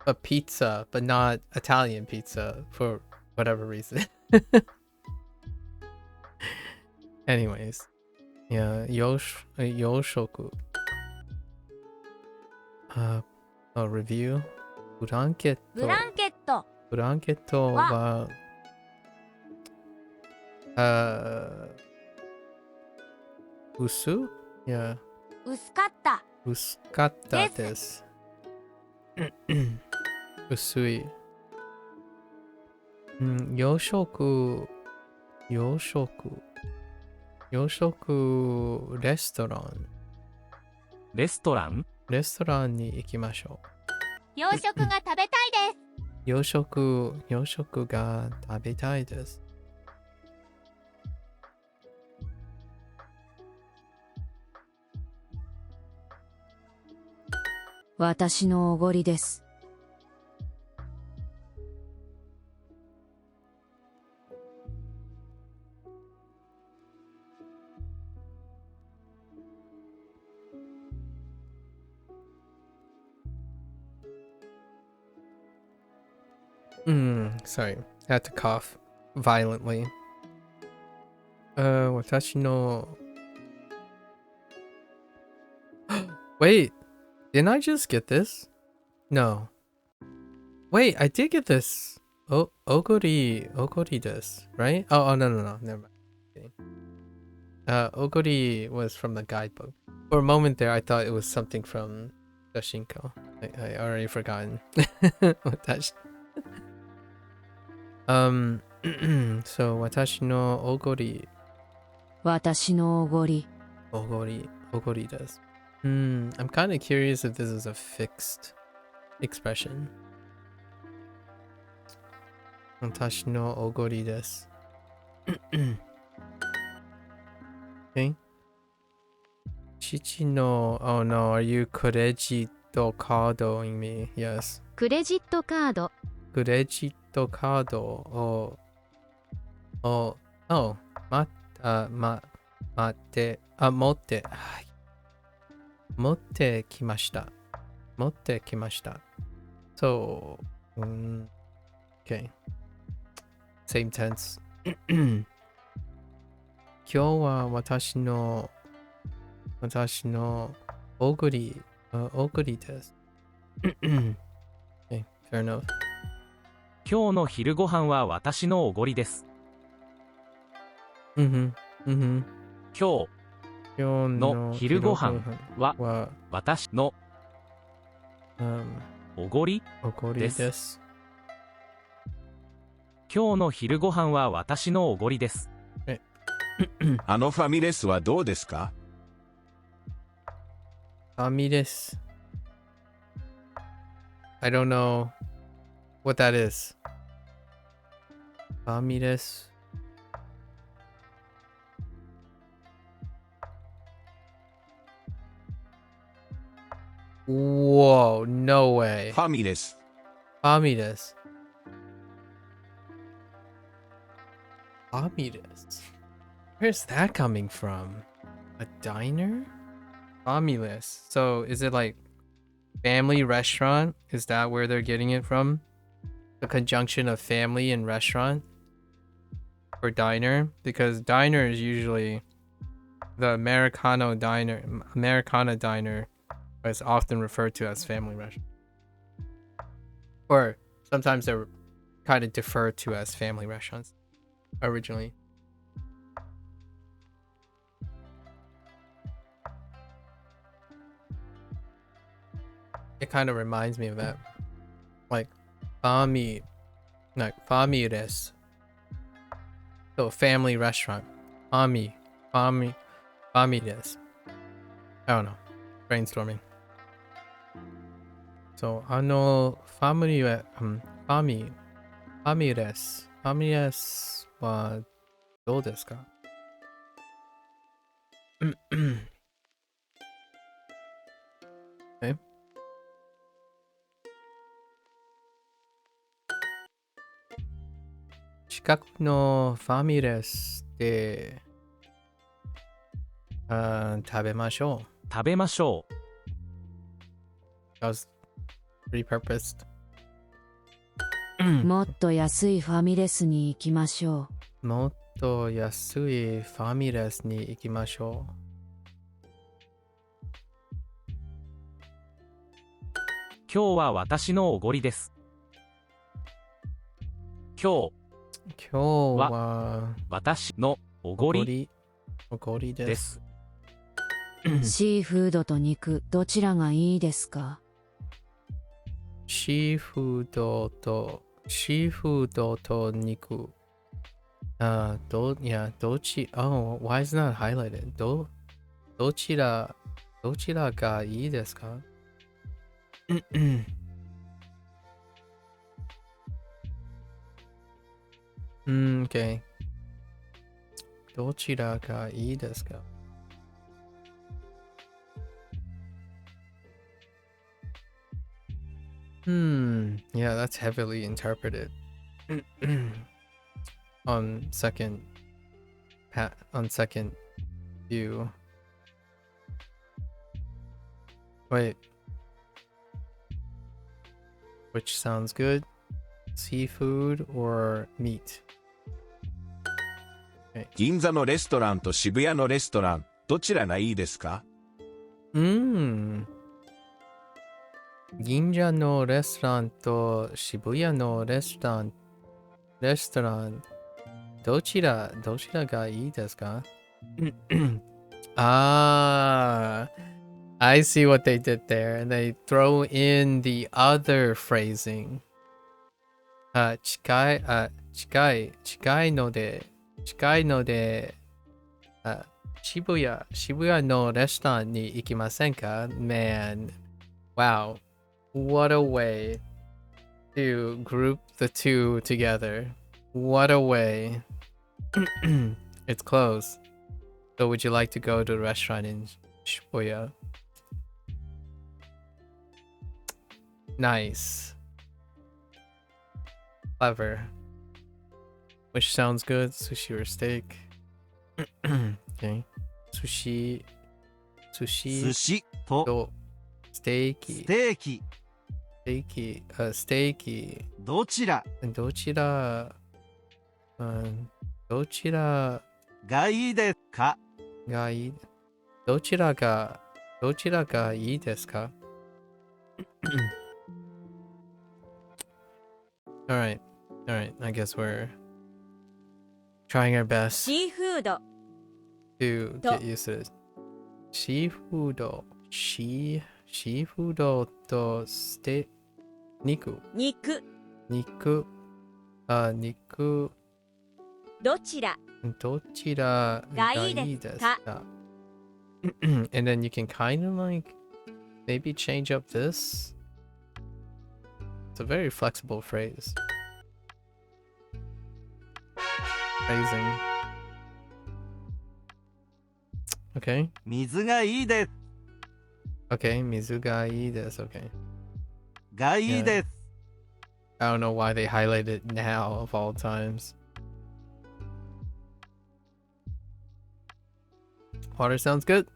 A pizza, but not Italian pizza for whatever reason. Anyways, yeah, yoshoku. Review. ブランケッブランケット、トは、薄？いや、薄かった、薄かったです。薄い。洋食レストラン。レストランレストランに行きましょう。洋食が食べたいです。洋食が食べたいです。私のおごりです。Sorry. I had to cough violently. 私の Wait, didn't I just get this? No. Wait, I did get this. Ogori desu, right? Oh, no, never mind. Kidding. Ogori was from the guidebook. For a moment there, I thought it was something from Doshinko. I already forgotten what that. So 私のおごり。私のおごり。おごりです。I'm kind of curious if this is a fixed expression. 私のおごりです。Okay. 父の Oh no, are you クレジットカード in me? Yes. クレジットカード。クレジットカードを待って持ってきました。So, okay. Same tense. 今日は私のおごりです。Okay, fair enough. 今日の昼ご飯は私のおごりです。今日の昼ご飯は私のおごりです。今日の昼ご飯は私のおごりです。あのファミレスはどうですか？ファミレス。I don't know what that is. ファミレス。Whoa, no way. ファミレス。ファミレス。Where's that coming from? A diner? Familess. So is it like family restaurant? Is that where they're getting it from? The conjunction of family and restaurant? Or diner? Because diner is usually the Americana diner is often referred to as family restaurant. Or sometimes they're kind of deferred to as family restaurants originally. It kind of reminds me of that. Like familes. So family restaurant. Families. I don't know. Brainstorming. そう、ファミリー、ファミレスはどうですか？え近くのファミレスで食べましょう。食べましょう。That was repurposed. もっと安いファミレスに行きましょもっと安いファミレスに行きましょう。今日は私のおごりです。今日は私のおごりで。ですす。シーフードと肉どちらがいいですか？シーフードと肉。どち、oh, why is that highlighted? どちらがいいですか？OK。どちらがいいですか？ Yeah, that's heavily interpreted. on second view. Wait. Which sounds good? Seafood or meat? 銀座のレストランと渋谷のレストラン、どちらがいいですか？銀座のレストランと渋谷のレストラン、どちらがいいですか？I see what they did there. And they throw in the other phrasing. 近いので、渋谷のレストランに行きませんか？ Man, wow. What a way to group the two together. What a way. It's closed. So would you like to go to a restaurant in Shibuya? Nice. Clever. Which sounds good? Sushi or steak? Okay. Sushi 寿司と to ステーキ。ステーキステーキ。どちらどちらがいいですか？がいいどちらがいいですか？ Alright. I guess we're trying our best シーフード to get used to this. シーフードと肉肉どちらどちらがいいですか？ And then you can kind of like maybe change up this. It's a very flexible phrase. Phrasing. Okay. 水がいいです Okay. 水がいいです。Okay. がいいです I don't know why they highlight it now of all times. Water sounds good.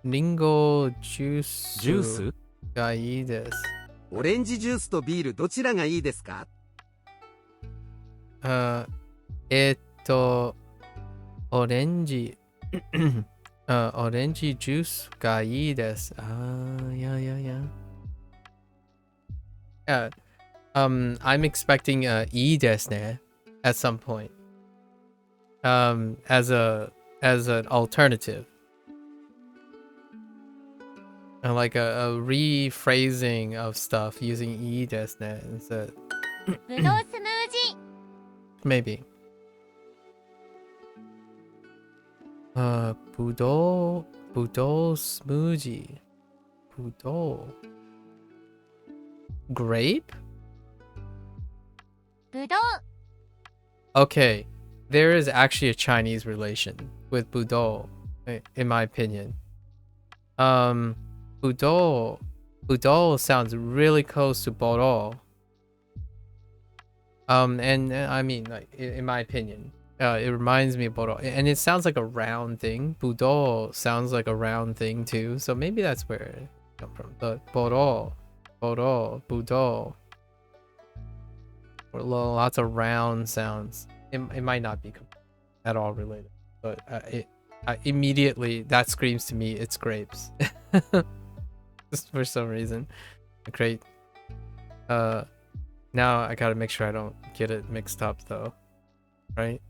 リンゴジュースがいいです。オレンジジュースとビールどちらがいいですか？オレンジジュースがいいです。Yeah. I'm expecting いいですね at some point. As an alternative. Like a rephrasing of stuff using いいですね instead. ブドウスムージー Maybe. ぶど Budol smoothie. Budol. Grape? ぶどう Okay, there is actually a Chinese relation with Budol, in my opinion. Budol sounds really close to Borol. And I mean, like, in my opinion, it reminds me of Borol, and it sounds like a round thing. Budol sounds like a round thing too, so maybe that's where it comes from. But Budol, Budol. Lots of round sounds. It might not be at all related, but immediately that screams to me it's grapes. Just for some reason. Great. Now I gotta make sure I don't get it mixed up though. Right?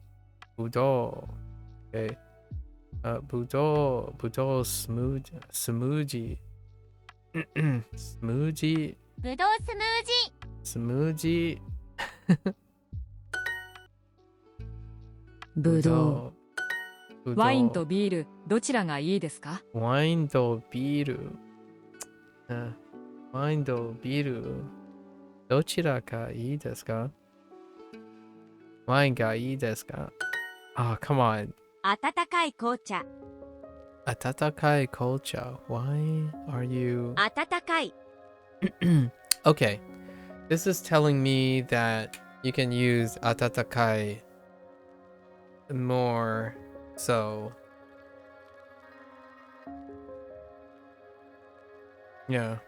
Budol. Okay. Budol smoothie. Smoothie. ぶどうスムージ Smoothie. ぶどう。ワインとビールどちらがいいですか？ワインとビール。ワインとビール。どちらがいいですか？ワインがいいですか？ Ah, come on. 温かい紅茶温かい紅茶. Why are you... 温かい Okay. This is telling me that you can use 温かい more, so... Yeah.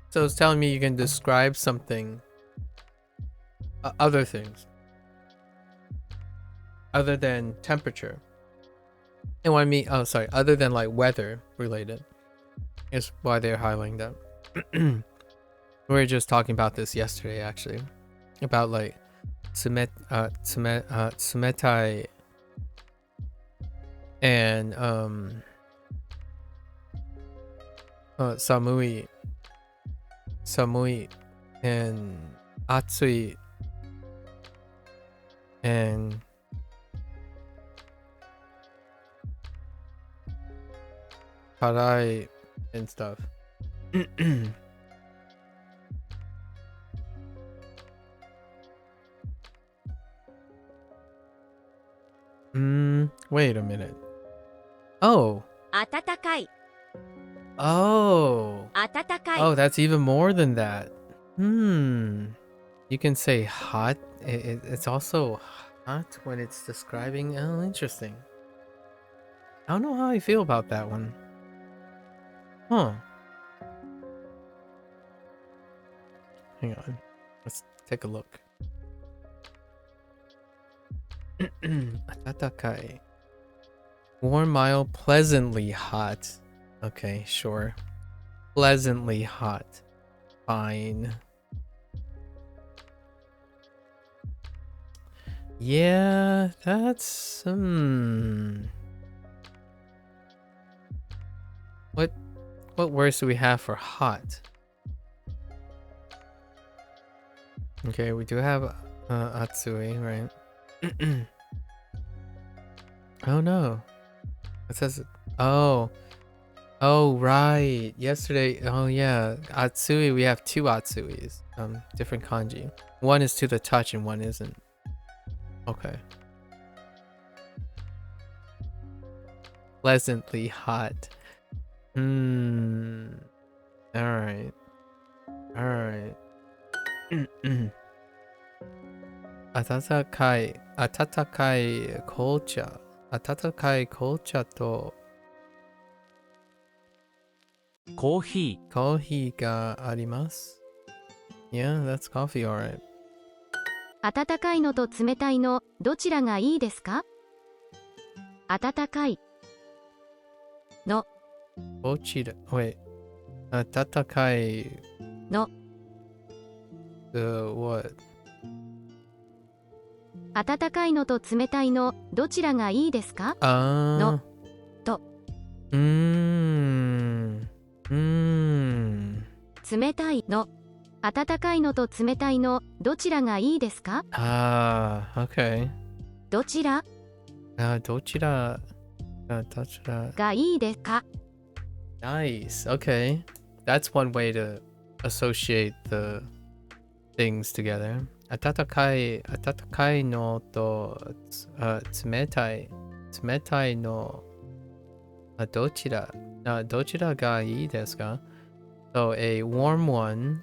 So it's telling me you can describe something, other things, other than temperature. And what I mean, oh sorry, other than like weather related, is why they're highlighting that. We were just talking about this yesterday, actually, about like tsumetai and samui and atsui and karai and stuff. Wait a minute. Oh. 温かい Oh. 温かい Oh, that's even more than that. You can say hot. It's also hot when it's describing. Oh, interesting. I don't know how I feel about that one. Huh. Hang on. Let's take a look. Atatakai. Warm, mild, pleasantly hot. Okay, sure. Pleasantly hot. Fine. Yeah, that's What words do we have for hot? Okay, we do have atsui, right? Oh no. It says oh, right. Yesterday, oh yeah, atsui, we have two atsuis. Different kanji. One is to the touch and one isn't. Okay. Pleasantly hot. Alright. Alright. Atatakai kolcha. Atatakai kolcha to コーヒ coffee ga arimasu. Yeah, that's coffee, alright. 温かいのと冷たいのどちらがいいですか？温かいの Ochira. Wait. Atatakai. No. What? 温かいのと冷たいのどちらがいいですか？ No. と冷たいの。温かいのと冷たいの、どちらがいいですか？ Okay. どちら Dochira. がいいですか？ Nice. Okay. That's one way to associate the things together. Atatakai no to tsumetai no dochira ga ii desu ka? So a warm one,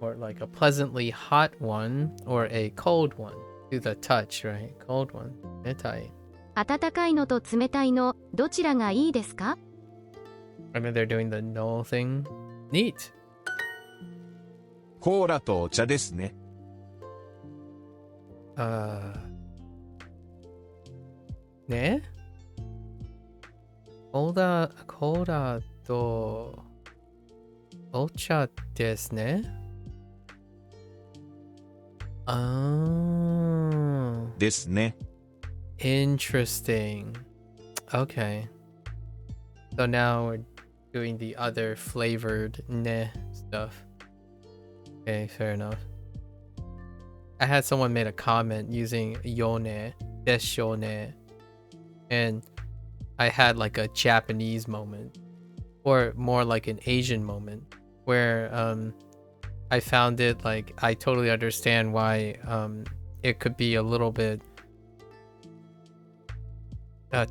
or like a pleasantly hot one, or a cold one to the touch, right? Cold one. Tsumetai. 温かいのと冷たいの、どちらがいいですか？ I mean, they're doing the no thing. Neat. コーラとお茶ですね。ねコーラとお茶ですね。ですね。Interesting. Okay. So now we're doing the other flavored ne stuff. Okay, fair enough. I had someone made a comment using yone, deshone, and I had like a Japanese moment, or more like an Asian moment, where I found it like I totally understand why it could be a little bit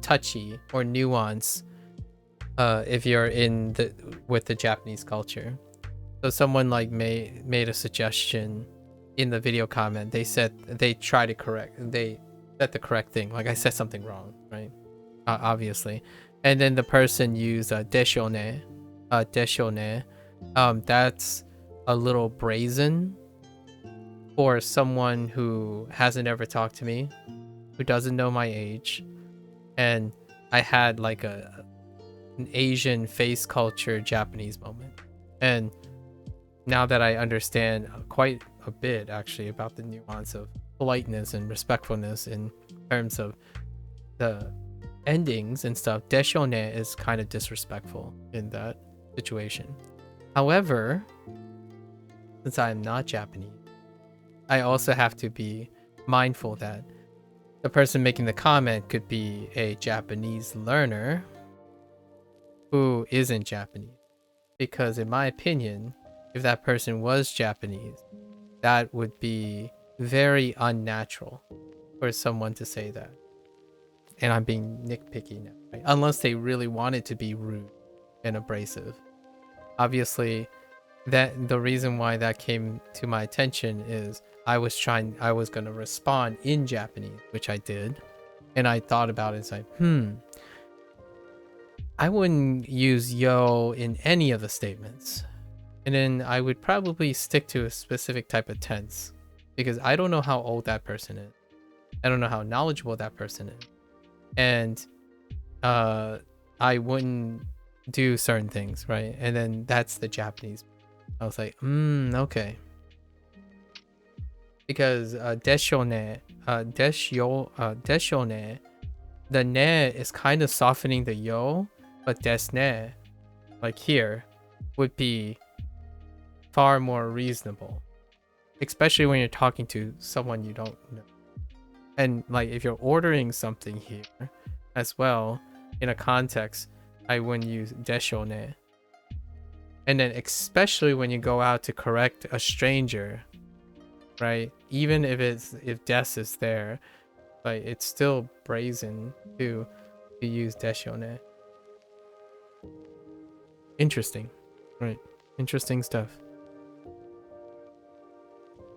touchy or nuance if you're with the Japanese culture. So someone like made a suggestion in the video comment. They said they said the correct thing. Like I said something wrong, right? Obviously. And then the person used deshone. That's a little brazen for someone who hasn't ever talked to me, who doesn't know my age. And I had like an Asian face culture Japanese moment. And now that I understand quite a bit actually about the nuance of politeness and respectfulness in terms of the endings and stuff, deshone is kind of disrespectful in that situation. However, since I am not Japanese, I also have to be mindful that the person making the comment could be a Japanese learner who isn't Japanese. Because in my opinion, if that person was Japanese, that would be very unnatural for someone to say that. And I'm being nitpicky now, right? Unless they really wanted to be rude and abrasive. Obviously, that the reason why that came to my attention is I was going to respond in Japanese, which I did. And I thought about it and said, I wouldn't use yo in any of the statements. And then I would probably stick to a specific type of tense because I don't know how old that person is. I don't know how knowledgeable that person is. And I wouldn't do certain things, right? And then that's the Japanese. I was like, okay. Because deshone, the ne is kind of softening the yo, but desne, like here, would be far more reasonable, especially when you're talking to someone you don't know. And like if you're ordering something here as well, in a context, I wouldn't use deshone. And then especially when you go out to correct a stranger, right? Even if des is there, but it's still brazen to use deshone. Interesting, right? Interesting stuff.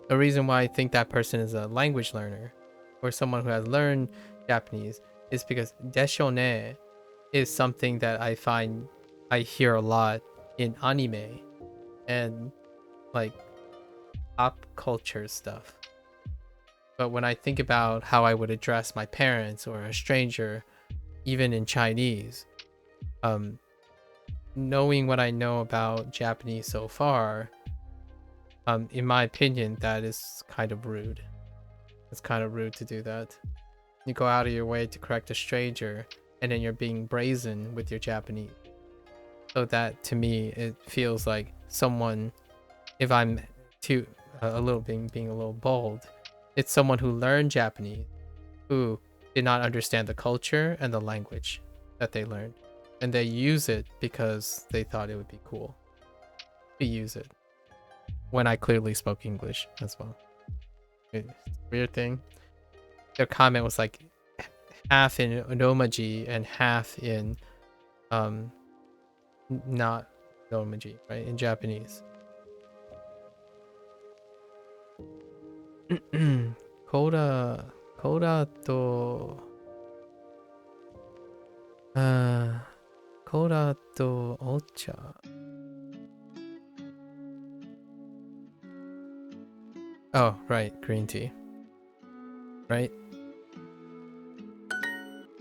The reason why I think that person is a language learner or someone who has learned Japanese is because deshone is something that I find I hear a lot in anime and like pop culture stuff. But when I think about how I would address my parents or a stranger, even in Chinese, knowing what I know about Japanese so far, in my opinion, that is kind of rude. It's kind of rude to do that. You go out of your way to correct a stranger, and then you're being brazen with your Japanese. So that, to me, it feels like someone if I'm too a little being a little bold, it's someone who learned Japanese, who did not understand the culture and the language that they learned, and they use it because they thought it would be cool to use it when I clearly spoke English as well. It's a weird thing. Their comment was like half in Romaji and half in not Romaji, right? In Japanese. Koda to Koda to ocha. Oh, right, green tea. Right?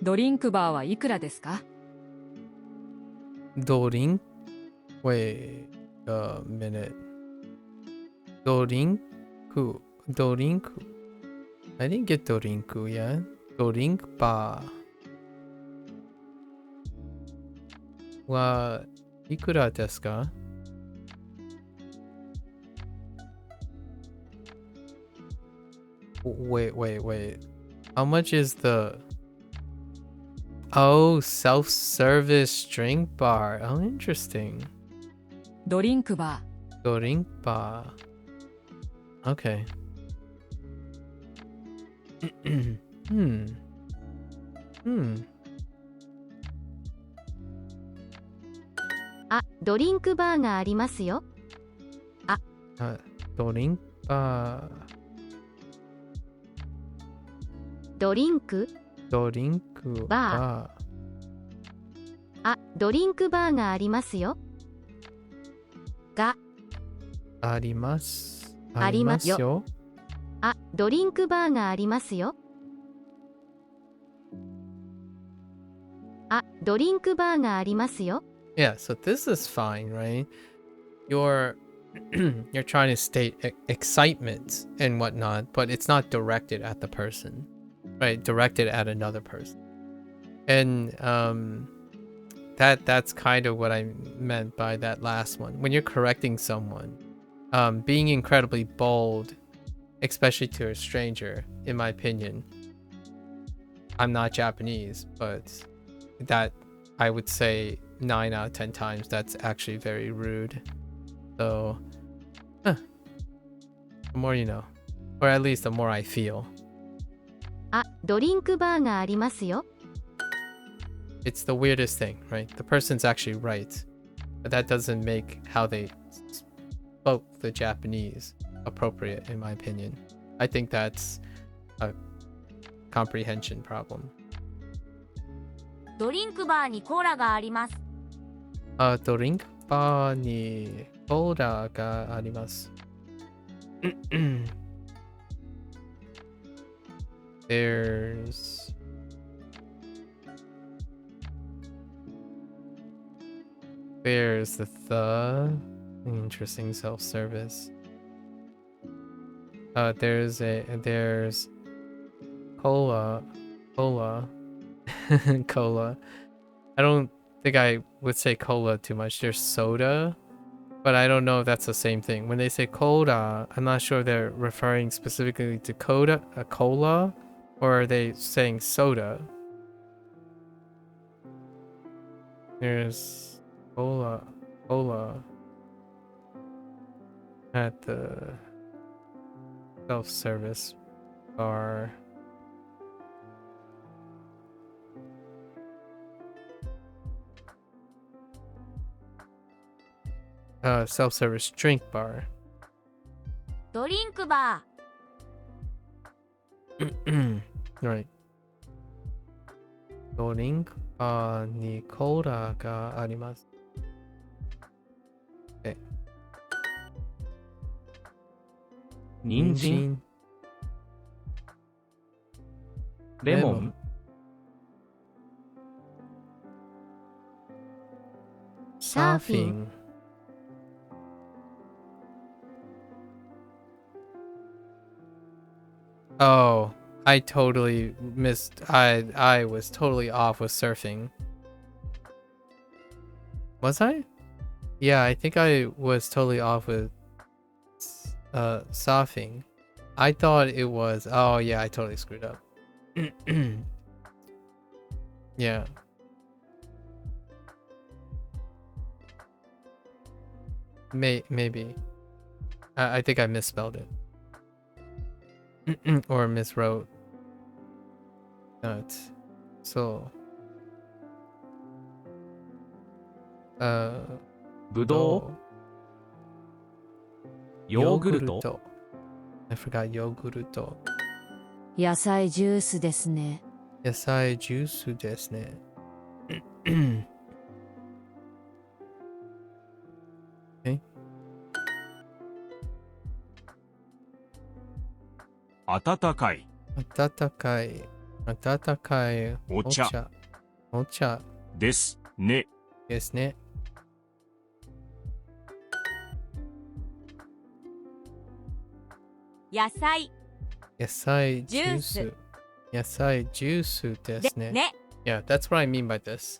ドリンクバーはいくらですか？ Dorin? Wait a minute. Dorinku. Dorinku. I didn't get Dorinku yet. Dorinkpa. Wa ikura desu ka? Wait. How much is the... Oh, self-service drink bar. Oh, interesting. ドリンクバ Drink bar. Okay. Hmm. あ、ドリンクバーがありますよ。Drink bar. ドリンク Drink bar. あ、ドリンクバーがありますよ。が Arimasu. ありますよ。 Arimasu. あ、ドリンクバーがありますよ。あ、ドリンクバーがありますよ。Yeah, so this is fine, right? You're you're trying to state excitement and whatnot, but it's not directed at the person, right? Directed at another person. And that's kind of what I meant by that last one. When you're correcting someone, being incredibly bold, especially to a stranger, in my opinion. I'm not Japanese, but that I would say 9 out of 10 times that's actually very rude. So, the more you know, or at least the more I feel. あ、ドリンクバーがありますよ。 It's the weirdest thing, right? The person's actually right, but that doesn't make how they spoke the Japanese appropriate, in my opinion. I think that's a comprehension problem. ドリンクバーにコーラがあります。ドリンクバーにコーラがあります。There's the interesting self-service. There's cola. Cola. I don't think I would say cola too much. There's soda, but I don't know if that's the same thing. When they say cola, I'm not sure if they're referring specifically to cola, or are they saying soda? There's cola at the self-service bar. Self-service drink bar. ドリンクバ Right. ドリンクバーにコーラがあります。人参、レモン、サーフィン。Oh, I totally missed. I was totally off with surfing. Was I? Yeah, I think I was totally off with Sofing. I thought it was. Oh yeah, I totally screwed up. Yeah. Maybe. I think I misspelled it. Or miswrote. So. ぶどう、ヨーグルト、 I forgot ヨーグルト。野菜ジュースですね。野菜ジュースですね。okay. 温かい、温かい。温かい。お茶。お茶ですね。ですね。野菜野菜ジュース。ジュース野菜ジュースですね。ね。 Yeah, that's what I mean by this.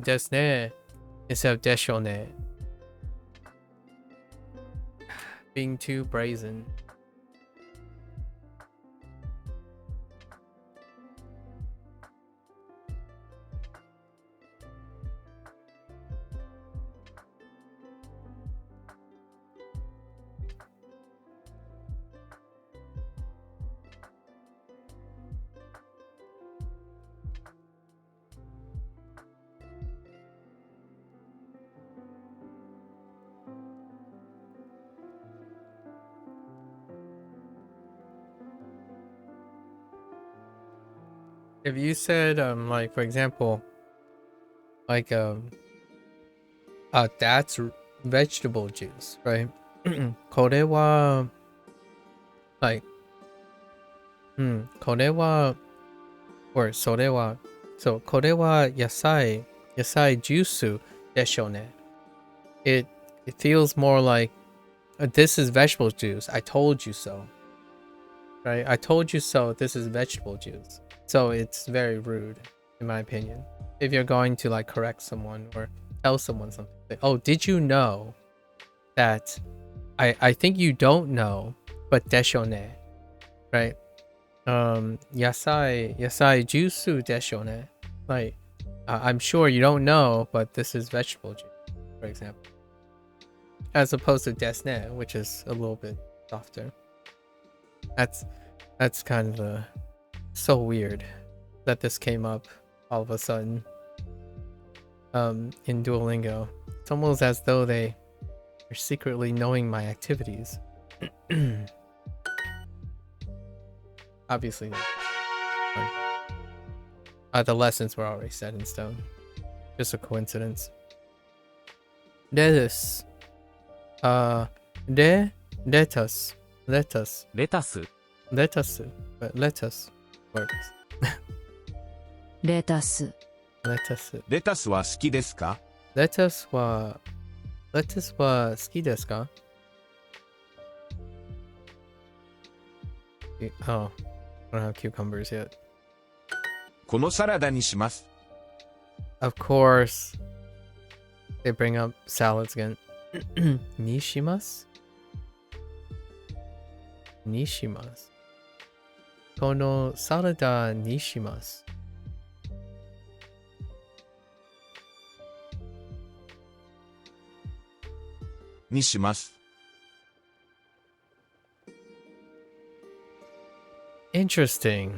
ですね instead of でしょうね。Being too brazen. If you said like for example like that's vegetable juice, right? これは like これは or それは so これは野菜ジュースでしょうね。It feels more like this is vegetable juice. I told you so. Right? I told you so. This is vegetable juice. So it's very rude, in my opinion. If you're going to like correct someone or tell someone something, like, oh, did you know that? I think you don't know, but deshone, right? Yasai juice deshone. Like, I'm sure you don't know, but this is vegetable juice, for example. As opposed to desne, which is a little bit softer. That's kind of so weird that this came up all of a sudden in Duolingo. It's almost as though they are secretly knowing my activities. Obviously the lessons were already set in stone. Just a coincidence. Lettuce. Lettuce. Lettuce. レタス、 Lettuce. But lettuce works. レタス。Lettuce. レタスは好きですか？ Lettuce は好きですか? Oh, I don't have cucumbers yet. このサラダにします。 Of course, they bring up salads again. Nishimas? Nishimas. このサラダにします。にします。 Interesting.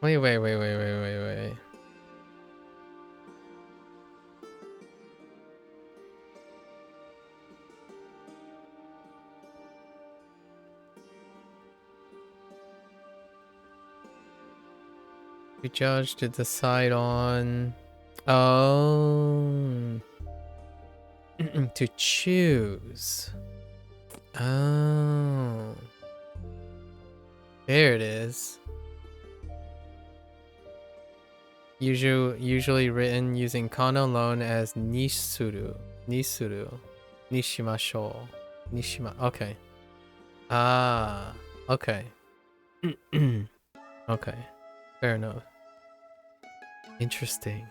Wait. We judge to decide on. Oh. To choose. Oh. There it is. Usually written using kana alone as nisuru. Nishimashou. Okay. Ah. Okay. Okay. Fair enough. Interesting.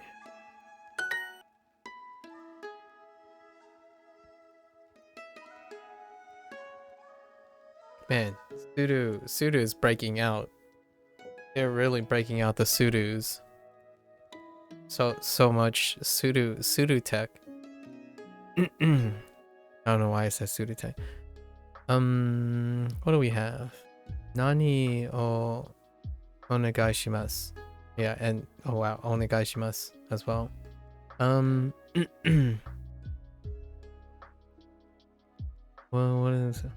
Man, Sudo is breaking out. They're really breaking out the Sudus. So much Sudo tech. I don't know why I said Sudo tech. What do we have? Nani o onegai shimasu. Yeah, and oh wow, onegai shimasu as well. Well, what is it?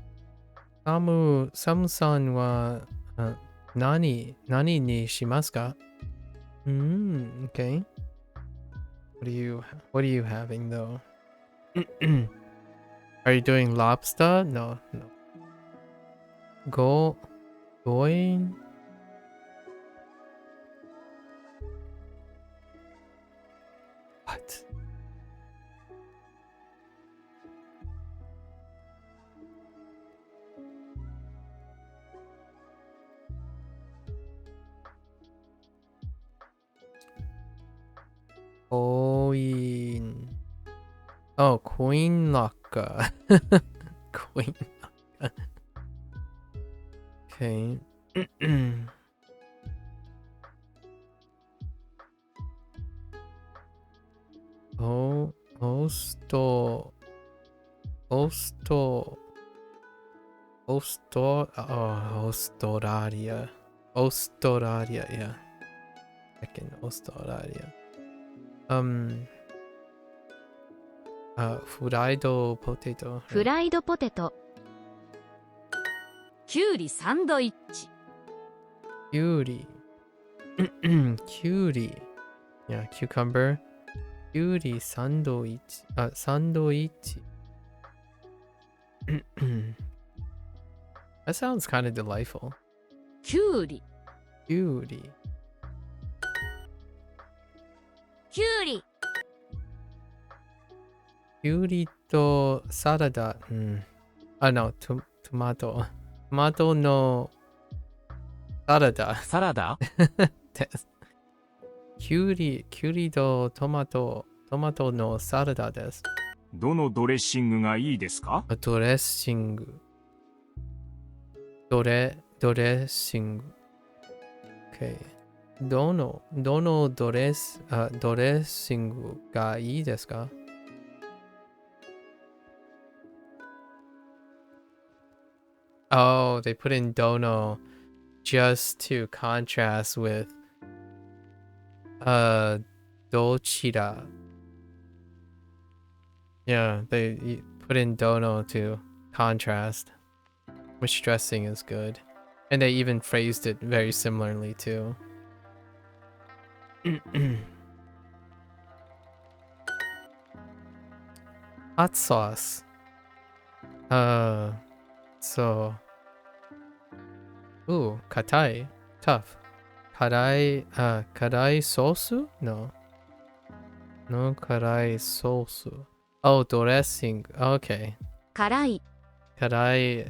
Samu-san wa nani ni shimasu ka? Okay. What are you having though? Are you doing lobster? No. Going? What? Coin. Oh, coin locker. Coin locker. Okay. Ostoraria. Ostoraria, yeah. Second Ostoraria. Fried potato. フライドポテト、きゅうりサンドイッチ。 Cutie. Cutie. Yeah, cucumber. Cutie sandwich. Sandwich. That sounds kind of delightful. きゅうり。 Cutie. きゅうり。 Cutie to salada. No, tomato. Tomato no salada. サラダ Cutie to tomato no salada です。どのドレッシングがいいですか？ドレッシング。ドレッシング。Okay. どのドレッシングがいいですか？ Oh, they put in dono just to contrast with dochira. Yeah, they put in dono to contrast, which dressing is good. And they even phrased it very similarly too. Hot sauce. So, ooh, katai, tough. Karai sosu? No, karai sosu. Oh, dressing. Okay. 辛い、 Karai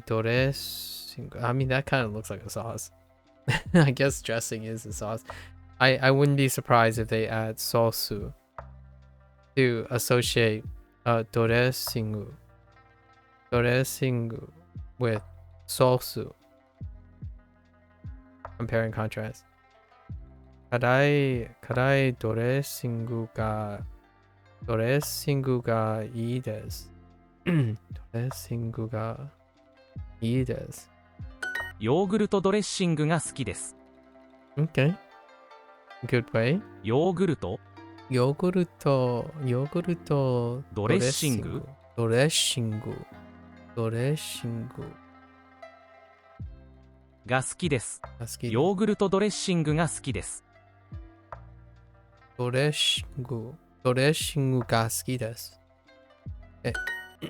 dressing. I mean, that kind of looks like a sauce. I guess dressing is a sauce. I wouldn't be surprised if they add sosu to associate dressing with sosu. Compare and contrast. Karai dressing ga ii desu. Dressing ga ii desu. ヨーグルトドレッシングが好きです。 Okay. Good way. ヨーグルトヨーグルトドレッシングドレッシングが好きです。が好き。ヨーグルトドレッシングが好きです。ドレッシングが好きです。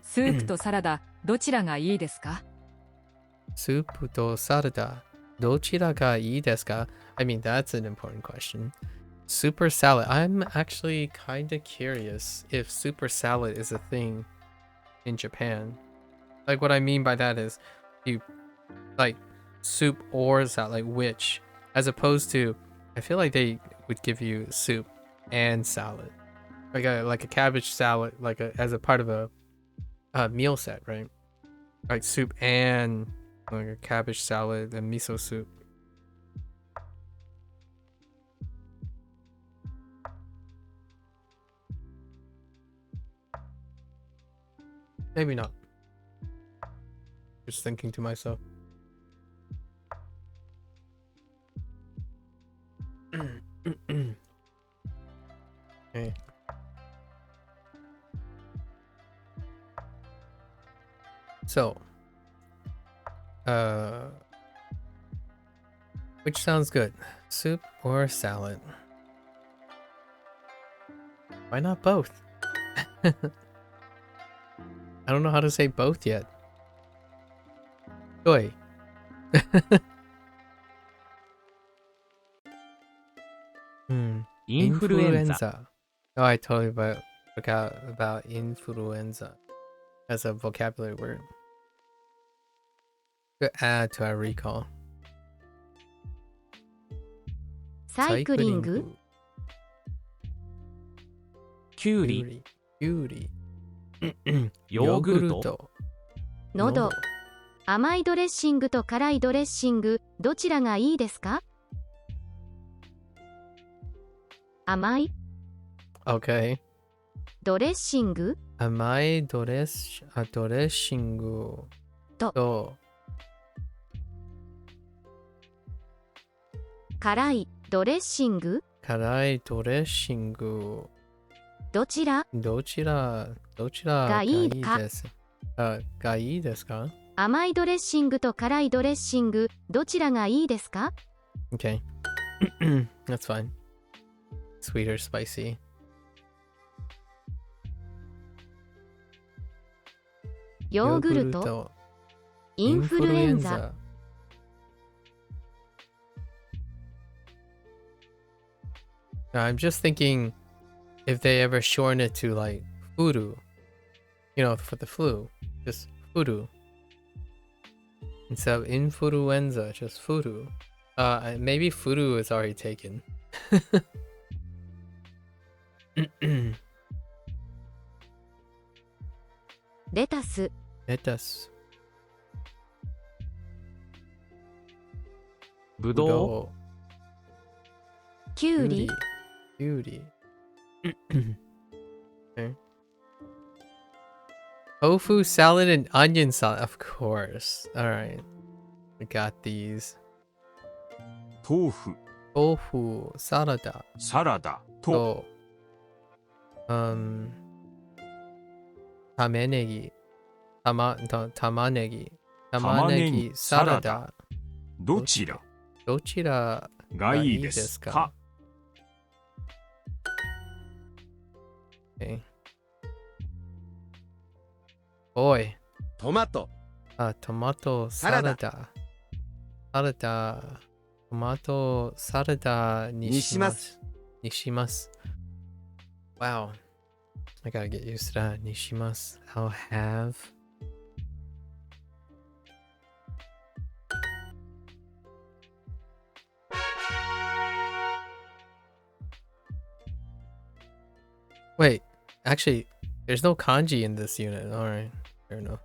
スープとサラダどちらがいいですか？スープとサラダどちらがいいですか? I mean, that's an important question. Super salad. I'm actually kind of curious if super salad is a thing in Japan. Like, what I mean by that is you like soup or salad, like which, as opposed to, I feel like they would give you soup and salad, like a cabbage salad, as a part of a meal set, right? Like soup and like a cabbage salad and miso soup. Maybe not. Just thinking to myself. Okay. So, which sounds good? Soup or salad? Why not both? I don't know how to say both yet. Joy. Influenza. Oh, I totally forgot about influenza as a vocabulary word. To add to our recall. サイクリング、きゅうり、きゅうり。ヨーグルト、喉、甘いドレッシングと辛いドレッシング、どちらがいいですか？甘い Okay. ドレッシング甘いドレッシングと辛いドレッシング辛いドレッシングどちらがいいですがいいですか？甘いドレッシングと辛いドレッシングどちらがいいですか？ Okay. That's fine. Sweet or spicy? ヨーグルト、インフルエンザ。I'm just thinking if they ever shorten it to like furu, you know, for the flu, just furu. Instead of influenza, just furu. Maybe furu is already taken. レタス、レタス、ぶどう、キュウリ、きゅうり。Okay. Tofu salad and onion salad, of course. All right, we got these. 豆腐、豆腐、サラダサラダとと、玉ねぎ、玉ねぎ、サラダ。どちらどちらがいいですか？ Okay. Boy. トマト、トマトサラダ。トマトサラダにします。Wow. I gotta get used to that. にします。I'll have. Wait, actually, there's no kanji in this unit. Alright, fair enough.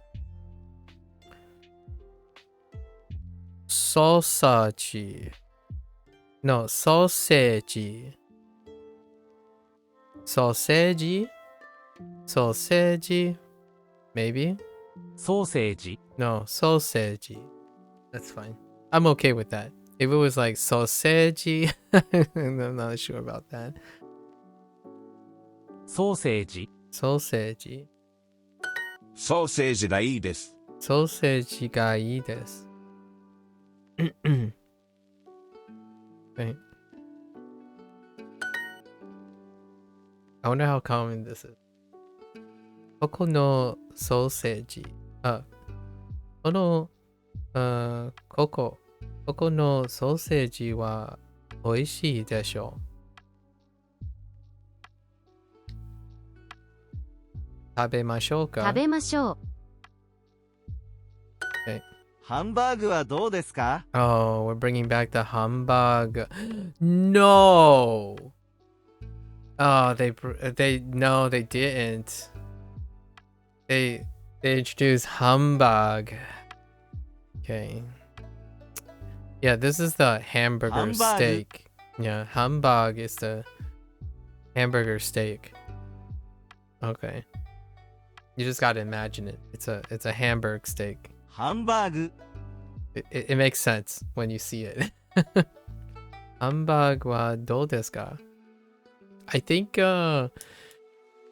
Sausage. No, sausage. Sausage? Sausage? Maybe? ソーセージ、 No, sausage. That's fine. I'm okay with that. If it was like sausage, I'm not sure about that. ソーセージ、 Sausage. ソーセージがいいです。ソーセージがいいです。Right. I wonder how common this is. ここのソーセージ。ここのソーセージは美味しいでしょう。食べましょうか？食べましょう。ハンバーグはどうですか？ Oh, we're bringing back the hamburg. No. Oh, no, they didn't. They introduced Hamburg. Okay. Yeah, this is the hamburger Hamburg. steak. Yeah, Hamburg is the hamburger steak. Okay. You just gotta imagine it. It's a Hamburg steak. ハンバーグ It makes sense when you see it. Hamburg wa dou desu ka? I think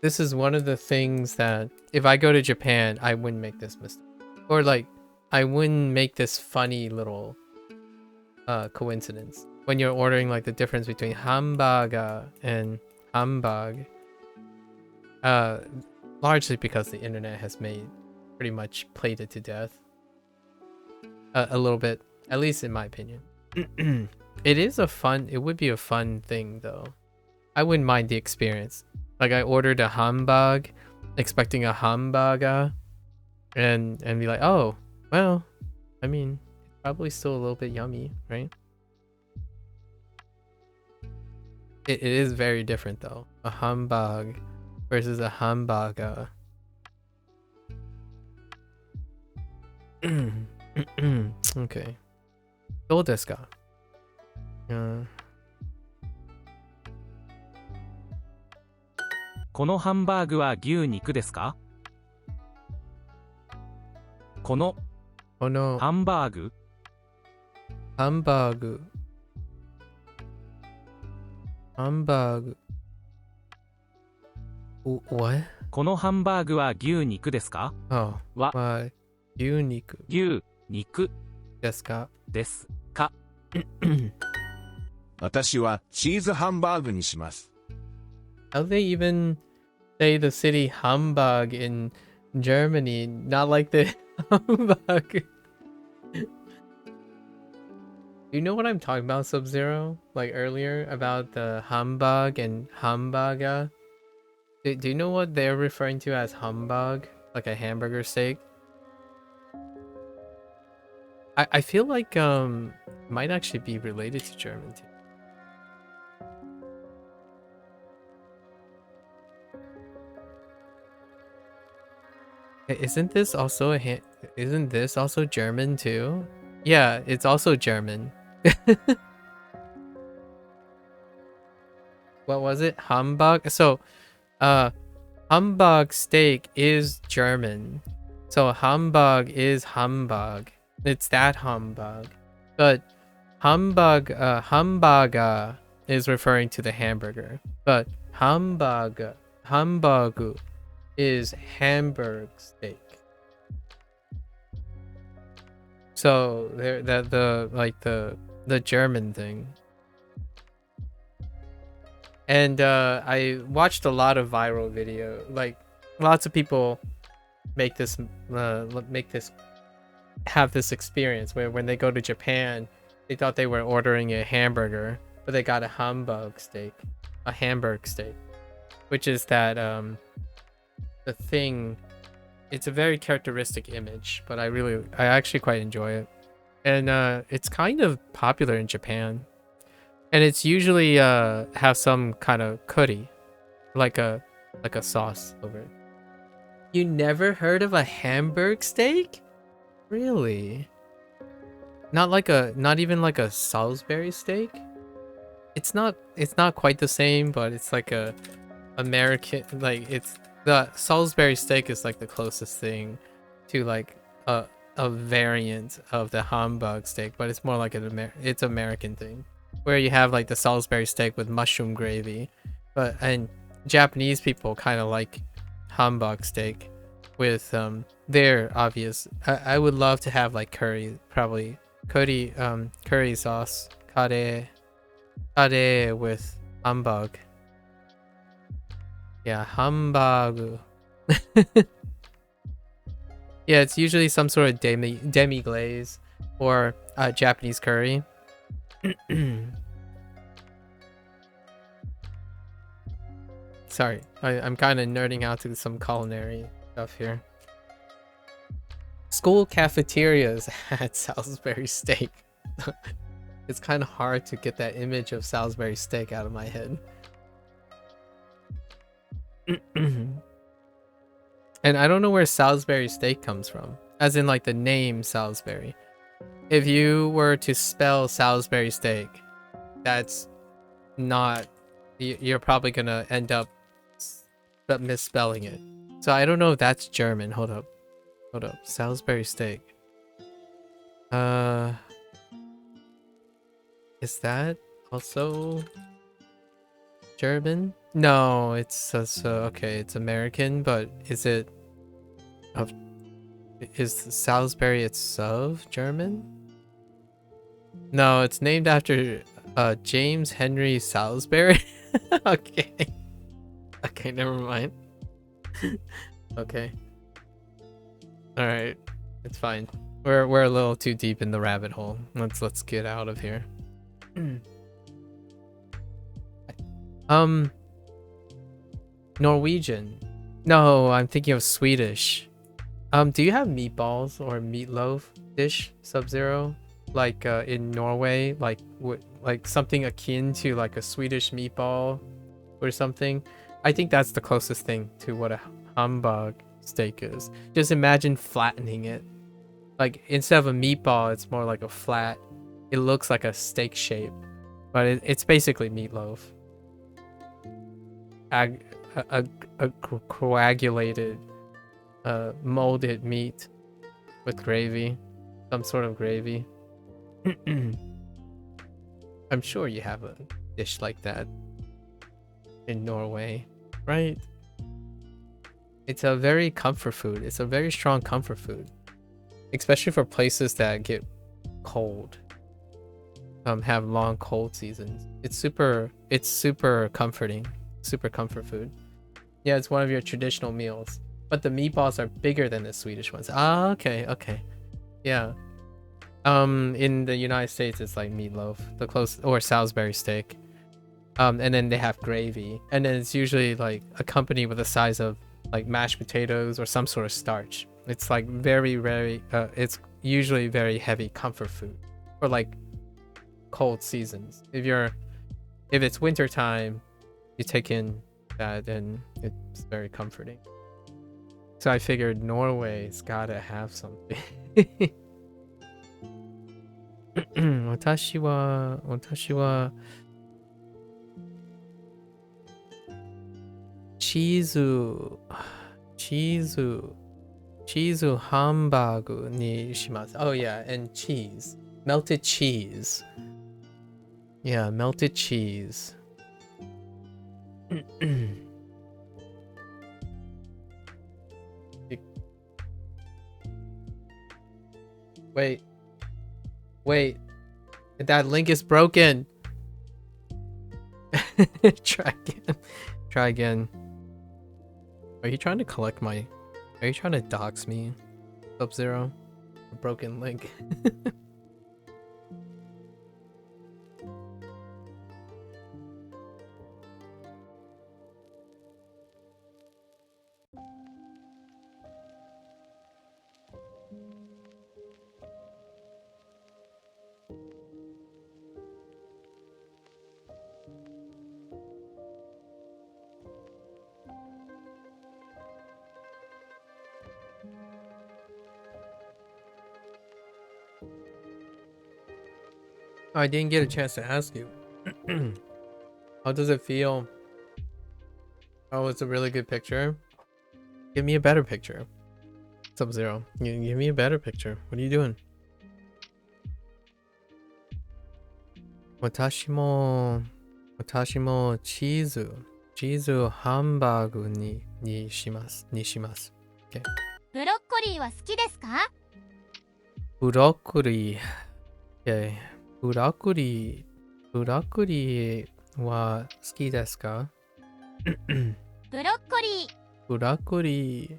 this is one of the things that if I go to Japan, I wouldn't make this mistake. Or like I wouldn't make this funny little coincidence when you're ordering like the difference between hamburger and Hamburg. Largely because the internet has pretty much played it to death. A little bit, at least in my opinion. It would be a fun thing though. I wouldn't mind the experience. Like I ordered a Hamburg, expecting a hamburger, and be like, oh, well, I mean, it's probably still a little bit yummy, right? It is very different though. A Hamburg versus a hamburger. Okay. どうですか? このハンバーグは牛肉ですか？このこのハンバーグハンバーグ What? このハンバーグは牛肉ですか？ Oh, は 牛肉牛肉ですか？ですか？私はチーズハンバーグにします。How do they even say the city Hamburg in Germany? Not like the Hamburg. You know what I'm talking about, Sub-Zero? Like earlier about the Hamburg and Hamburger? Do you know what they're referring to as Hamburg? Like a hamburger steak? I feel like it might actually be related to German too. Isn't this also isn't this also German too? Yeah, it's also German. What was it? Hamburg? So, Hamburg steak is German. So Hamburg is Hamburg. It's that Hamburg. But Hamburger is referring to the hamburger. But Hamburg is Hamburg steak. So there the German thing. And I watched a lot of viral video. Like lots of people have this experience where when they go to Japan, they thought they were ordering a hamburger, but they got a Hamburg steak, which is that the thing. It's a very characteristic image, but I actually quite enjoy it, and it's kind of popular in Japan, and it's usually have some kind of curry, like a sauce over it. You never heard of a Hamburg steak? Really? Not even like a Salisbury steak? It's not quite the same, but it's like a American, like it's the Salisbury steak is like the closest thing to like a variant of the Hamburg steak, but it's more like it's American thing where you have like the Salisbury steak with mushroom gravy, and Japanese people kind of like Hamburg steak with their obvious. I would love to have like curry sauce, kare with Hamburg. Yeah, Hamburg. Yeah, it's usually some sort of demi glaze or Japanese curry. Sorry, I'm kind of nerding out to some culinary stuff here. School cafeterias had Salisbury steak. It's kind of hard to get that image of Salisbury steak out of my head. And I don't know where Salisbury steak comes from. As in like the name Salisbury. If you were to spell Salisbury steak, that's not... You're probably gonna end up misspelling it. So I don't know if that's German. Hold up. Salisbury steak. Is that also German? No, it's okay, it's American, but is Salisbury itself German? No, it's named after James Henry Salisbury. Okay. Okay, never mind. Okay. All right. It's fine. We're a little too deep in the rabbit hole. Let's get out of here. Norwegian. No, I'm thinking of Swedish. Do you have meatballs or meatloaf dish, Sub-Zero? Like in Norway, like something akin to like a Swedish meatball or something. I think that's the closest thing to what a Hamburg steak is. Just imagine flattening it. Like instead of a meatball, it's more like a flat. It looks like a steak shape, but it's basically meatloaf. A coagulated, molded meat with gravy, some sort of gravy. I'm sure you have a dish like that in Norway, right? It's a very comfort food. It's a very strong comfort food, especially for places that get cold, have long cold seasons. It's super comforting, super comfort food. Yeah, it's one of your traditional meals, but the meatballs are bigger than the Swedish ones. Ah, okay, yeah. In the United States, it's like meatloaf, or Salisbury steak. And then they have gravy, and then it's usually like accompanied with a size of like mashed potatoes or some sort of starch. It's like very, it's usually very heavy comfort food for like cold seasons. If it's winter time, you take in that and it's very comforting. So I figured Norway's gotta have something. 私はチーズハンバーグにします。Oh yeah, and cheese. Melted cheese. Yeah, melted cheese. Wait. That link is broken. Try again. Are you trying to collect my... Are you trying to dox me, Sub-Zero? A broken link. I didn't get a chance to ask you. How does it feel? Oh, it's a really good picture. Give me a better picture. Sub-Zero, give me a better picture. What are you doing? 私もチーズをハンバーグにします。Okay. ブロッコリーは好きですか？ブロッコリー。Okay. ブロッコリーは好きですか？ブロッコリー。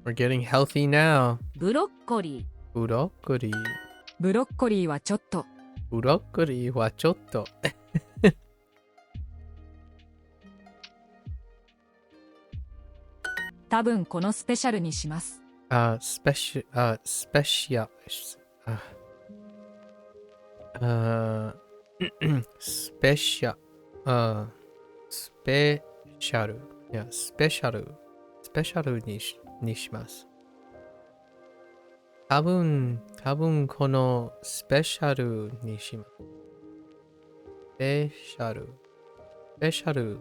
We're getting healthy now. ブロッコリー。ブロッコリーはちょっと。多分このスペシャルにします。スペシャスペシャル。いや、スペシャル。スペシャルにします。多分このスペシャルにします。スペシャル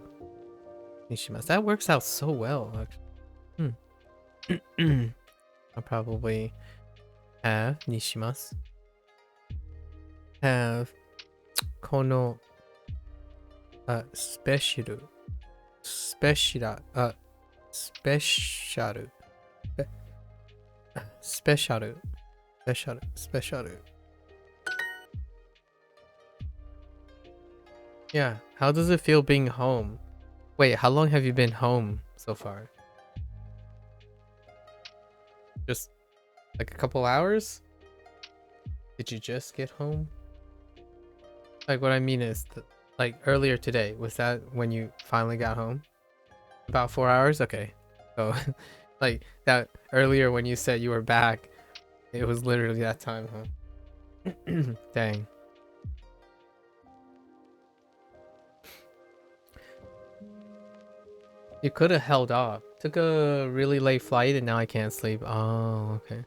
にします。That works out so well, actually. I'll probably have にします。have このスペシャルYeah, how does it feel being home? Wait, how long have you been home so far? Just like a couple hours? Did you just get home? Like what I mean is like earlier today, was that when you finally got home? About 4 hours? Okay. So like that earlier when you said you were back, it was literally that time, huh? Dang. You could have held off. Took a really late flight and now I can't sleep. Oh, okay.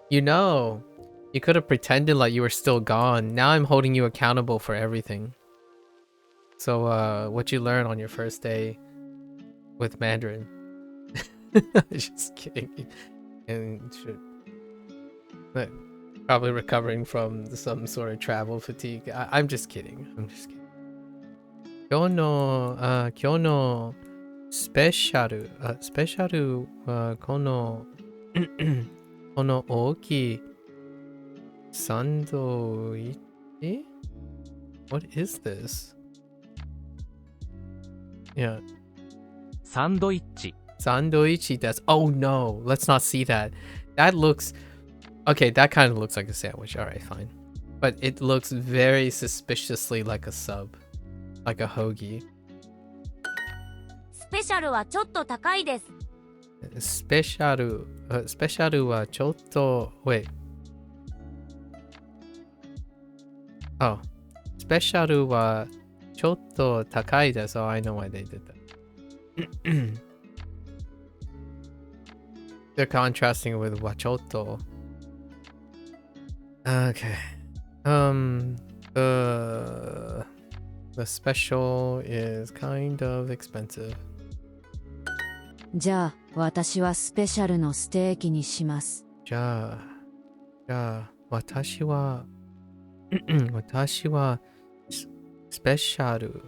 You know, you could have pretended like you were still gone. Now I'm holding you accountable for everything. So, what you learn on your first day with Mandarin? Just kidding. And but probably recovering from some sort of travel fatigue. I'm just kidding. I'm just kidding. 今日のスペシャルはこの大きいサンドイッチ What is this? Yeah. サンドイッチ。サンドイッチ that's oh no, let's not see that. That looks okay, that kind of looks like a sandwich. Alright, fine. But it looks very suspiciously like a sub. Like a hoagie. スペシャルはちょっと高いです。スペシャルはちょっと wait. Oh. スペシャルはちょっと高いです. Oh, I know why they did that. They're contrasting with wachoto. Okay. The special is kind of expensive. じゃあ、私はスペシャルのステーキにします。じゃあ、私はスペシャル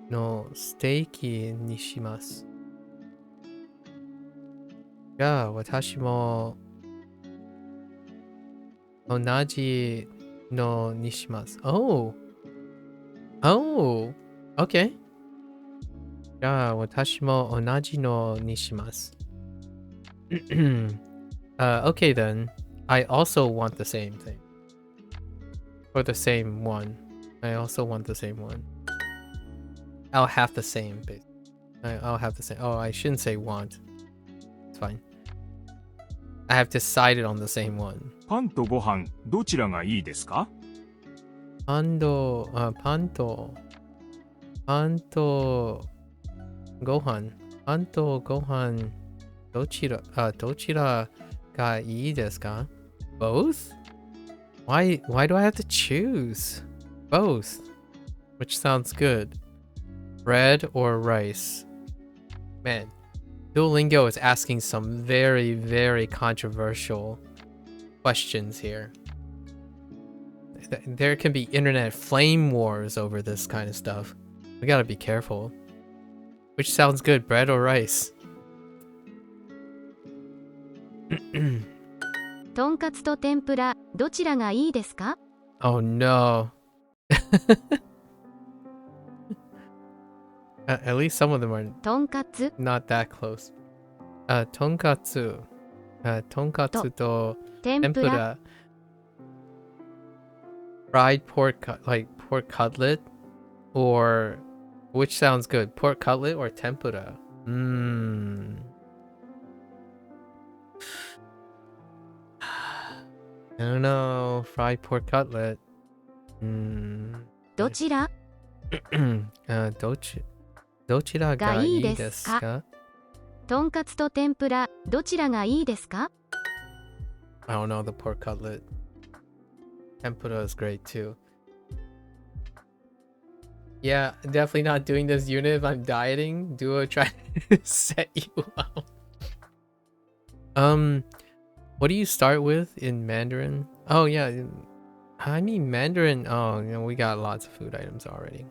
のステーキにします。じゃあ、私も同じのにします。Oh! Okay. じゃあ、私も同じのにします。Okay then. I also want the same thing. Or the same one. I also want the same one. I'll have the same, basically. I'll have the same. Oh, I shouldn't say want. It's fine. I have decided on the same one. パンとご飯どちらがいいですか？パンとご飯どちらがいいですか？ Both? Why do I have to choose? Both. Which sounds good. Bread or rice? Man, Duolingo is asking some very, very controversial questions here. There can be internet flame wars over this kind of stuff. We gotta be careful. Which sounds good, bread or rice? とんかつと天ぷら、どちらがいいですか？ Oh no. At least some of them are とんかつ not that close. とんかつと天ぷら tempura. Fried pork, like pork cutlet, or which sounds good, pork cutlet or tempura? I don't know. Fried pork cutlet. どちら？どちらがいいでですすかかとんかつと天ぷら、どちらがいいですか I don't know, the pork cutlet. Tempura is great too. Yeah, definitely not doing this unit if I'm dieting. Duo try to set you up. What do you start with in Mandarin? Oh yeah, I mean Mandarin. Oh, you know, we got lots of food items already.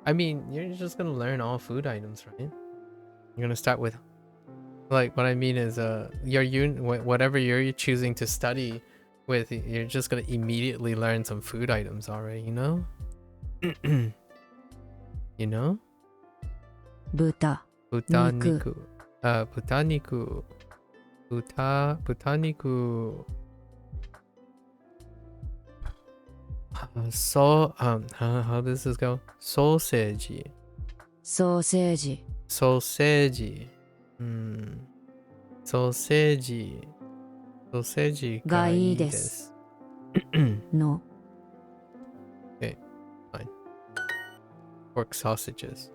I mean, you're just gonna learn all food items, right? You're gonna start with, like, what I mean is, your unit, whatever you're choosing to study with, you're just gonna immediately learn some food items already, you know? You know? 豚、豚肉。肉。豚肉。豚肉。how does this go? Sausage. ソーセージ、 Sausage. ソーセージ。ソーセージがいいです。の、 Okay, fine. Pork sausages.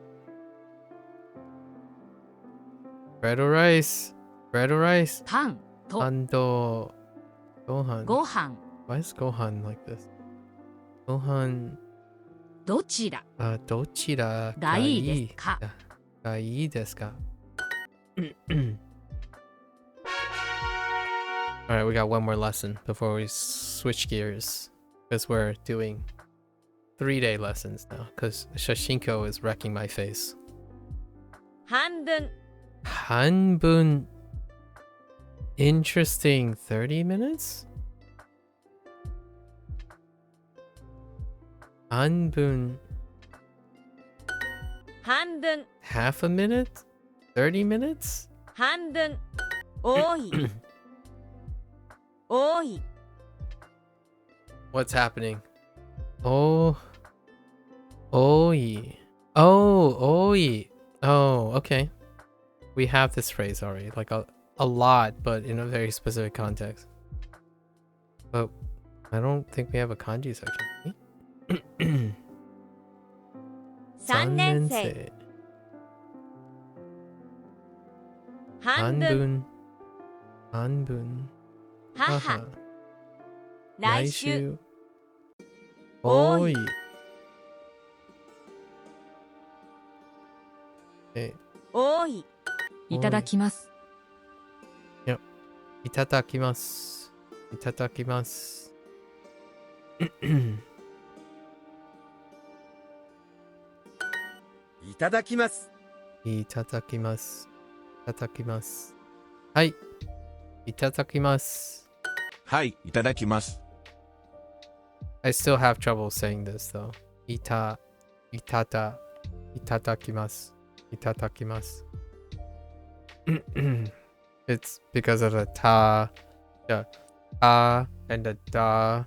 Bread or rice? Bread or rice? パンと And gohan. ご飯 Why is gohan like this? Gohan. どちらどちらがいいですかがいいですか? Alright, we got one more lesson before we switch gears. Because we're doing 3-day lessons now. Because Shashinko is wrecking my face. 半分、半分. Interesting. 30 minutes? 半分. 半分、 Half a minute? 30 minutes? 半分、多い、多い、 What's happening? Oh. Oi. Oh, oi. Oh, okay. We have this phrase already. Like a lot, but in a very specific context. But I don't think we have a kanji section. 3年生、半分、半分。母、来週、多い。多い、いただきますいただきます。いただきます。いただきます。いただきます。いただきます。はい。いただきます。はい、いただきます。I still have trouble saying this though. いただきます。いただきます。It's because of the ta, and the da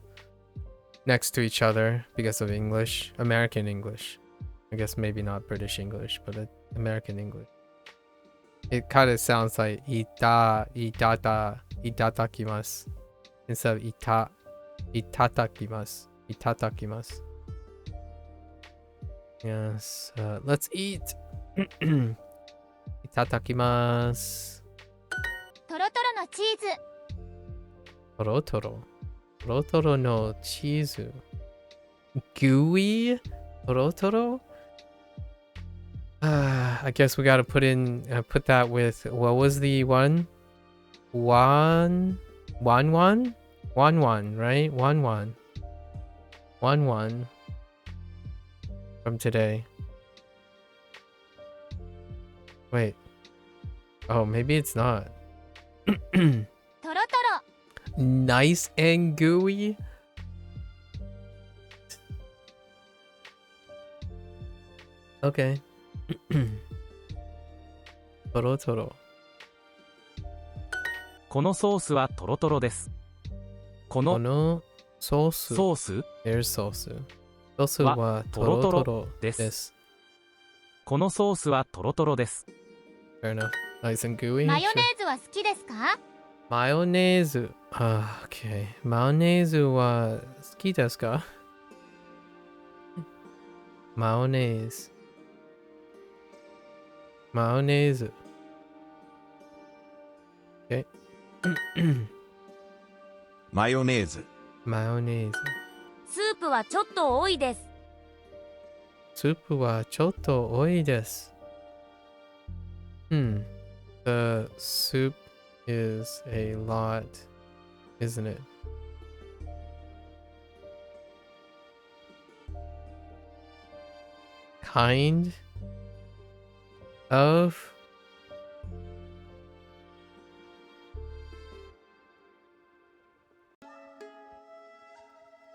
next to each other because of English, American English. I guess maybe not British English, but American English. It kind of sounds like itadakimasu instead of itadakimasu. Itadakimasu. Yes, let's eat. Itadakimasu. トロトロのチーズ、トロトロ。トロトロのチーズ。gooey? トロトロ? I guess we gotta put that with, what was the one? Wan, right? Wan. From today. Wait. Oh, maybe it's not. トロトロ、 Nice and gooey? Okay. トロトロ。このソースはトロトロです。ここののソース。ソース There's ソース。ソースはトロトロでですす。このソースはトロトロです。 Fair enough. Nice and gooey. マヨネーズは好きですか？マヨネーズ。Okay. マヨネーズは好きですか？ Mayonnaise. Mayonnaise. Okay. マヨネーズ。 Mayonnaise. スープはちょっと多いです。スープはちょっと多いです。The soup is a lot, isn't it? Kind of.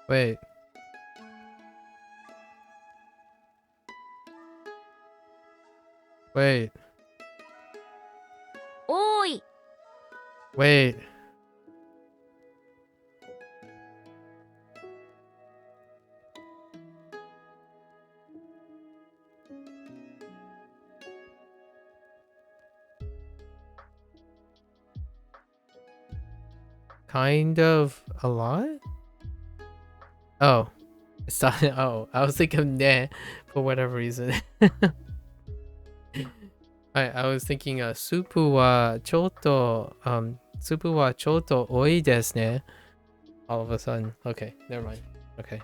Wait. Wait. 多い。 Wait. Kind of a lot? Oh. It's not, oh, I was thinking nah for whatever reason. I was thinking supu wa choto supu wa choto oi desu ne. All of a sudden. Okay, never mind. Okay.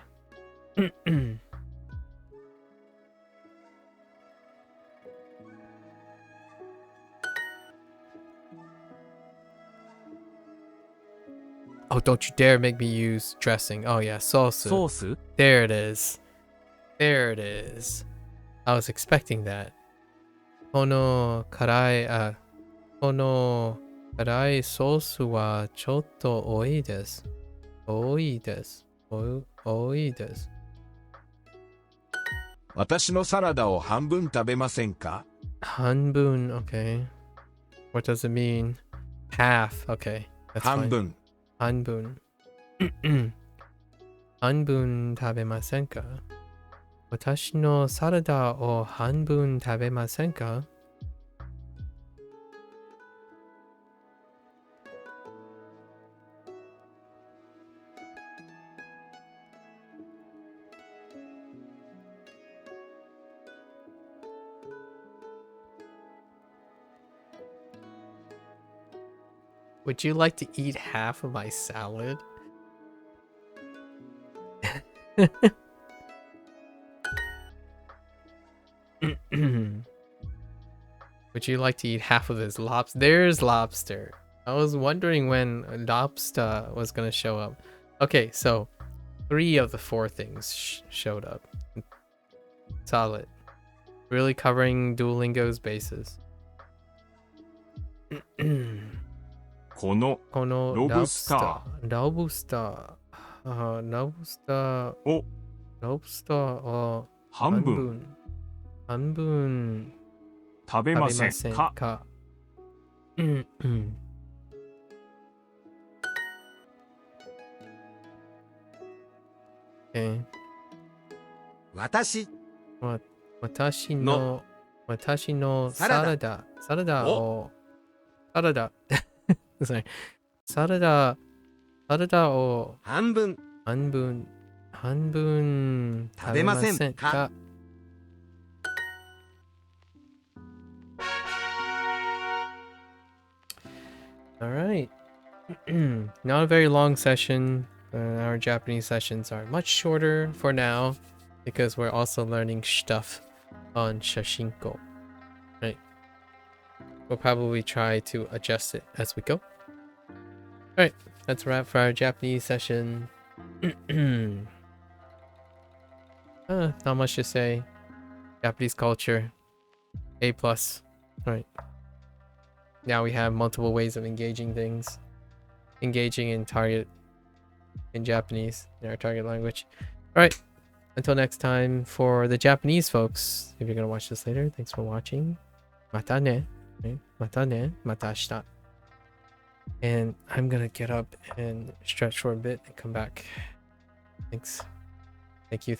Oh, don't you dare make me use dressing. Oh yeah, sauce. ソース There it is. There it is. I was expecting that. この辛いソースはちょっと多いです。多いです。多いです。私のサラダを半分食べませんか？半分 okay. What does it mean? Half, okay. That's 半 fine. 分。半分。半分食べませんか？私のサラダを半分食べませんか？ Would you like to eat half of my salad? Would you like to eat half of this lobster? There's lobster. I was wondering when lobster was gonna show up. Okay, so 3 of the 4 things showed up. Solid. Really covering Duolingo's bases. このこのロブスタロブスター。ロブスター。をロブスターを半分半分食べませんか？か。私私のサラダをsorry サラダを半分食べませんか？ All right. Not a very long session. Our Japanese sessions are much shorter for now because we're also learning stuff on Shashinko. Right. We'll probably try to adjust it as we go. Alright, that's a wrap for our Japanese session. Not much to say. Japanese culture. A+. Alright. Now we have multiple ways of engaging things. Engaging in Japanese, in our target language. Alright, until next time, for the Japanese folks, if you're gonna watch this later, thanks for watching. Mata ne. Right? Mata ne. Mata ashita. And I'm gonna get up and stretch for a bit and come back. Thanks. Thank you.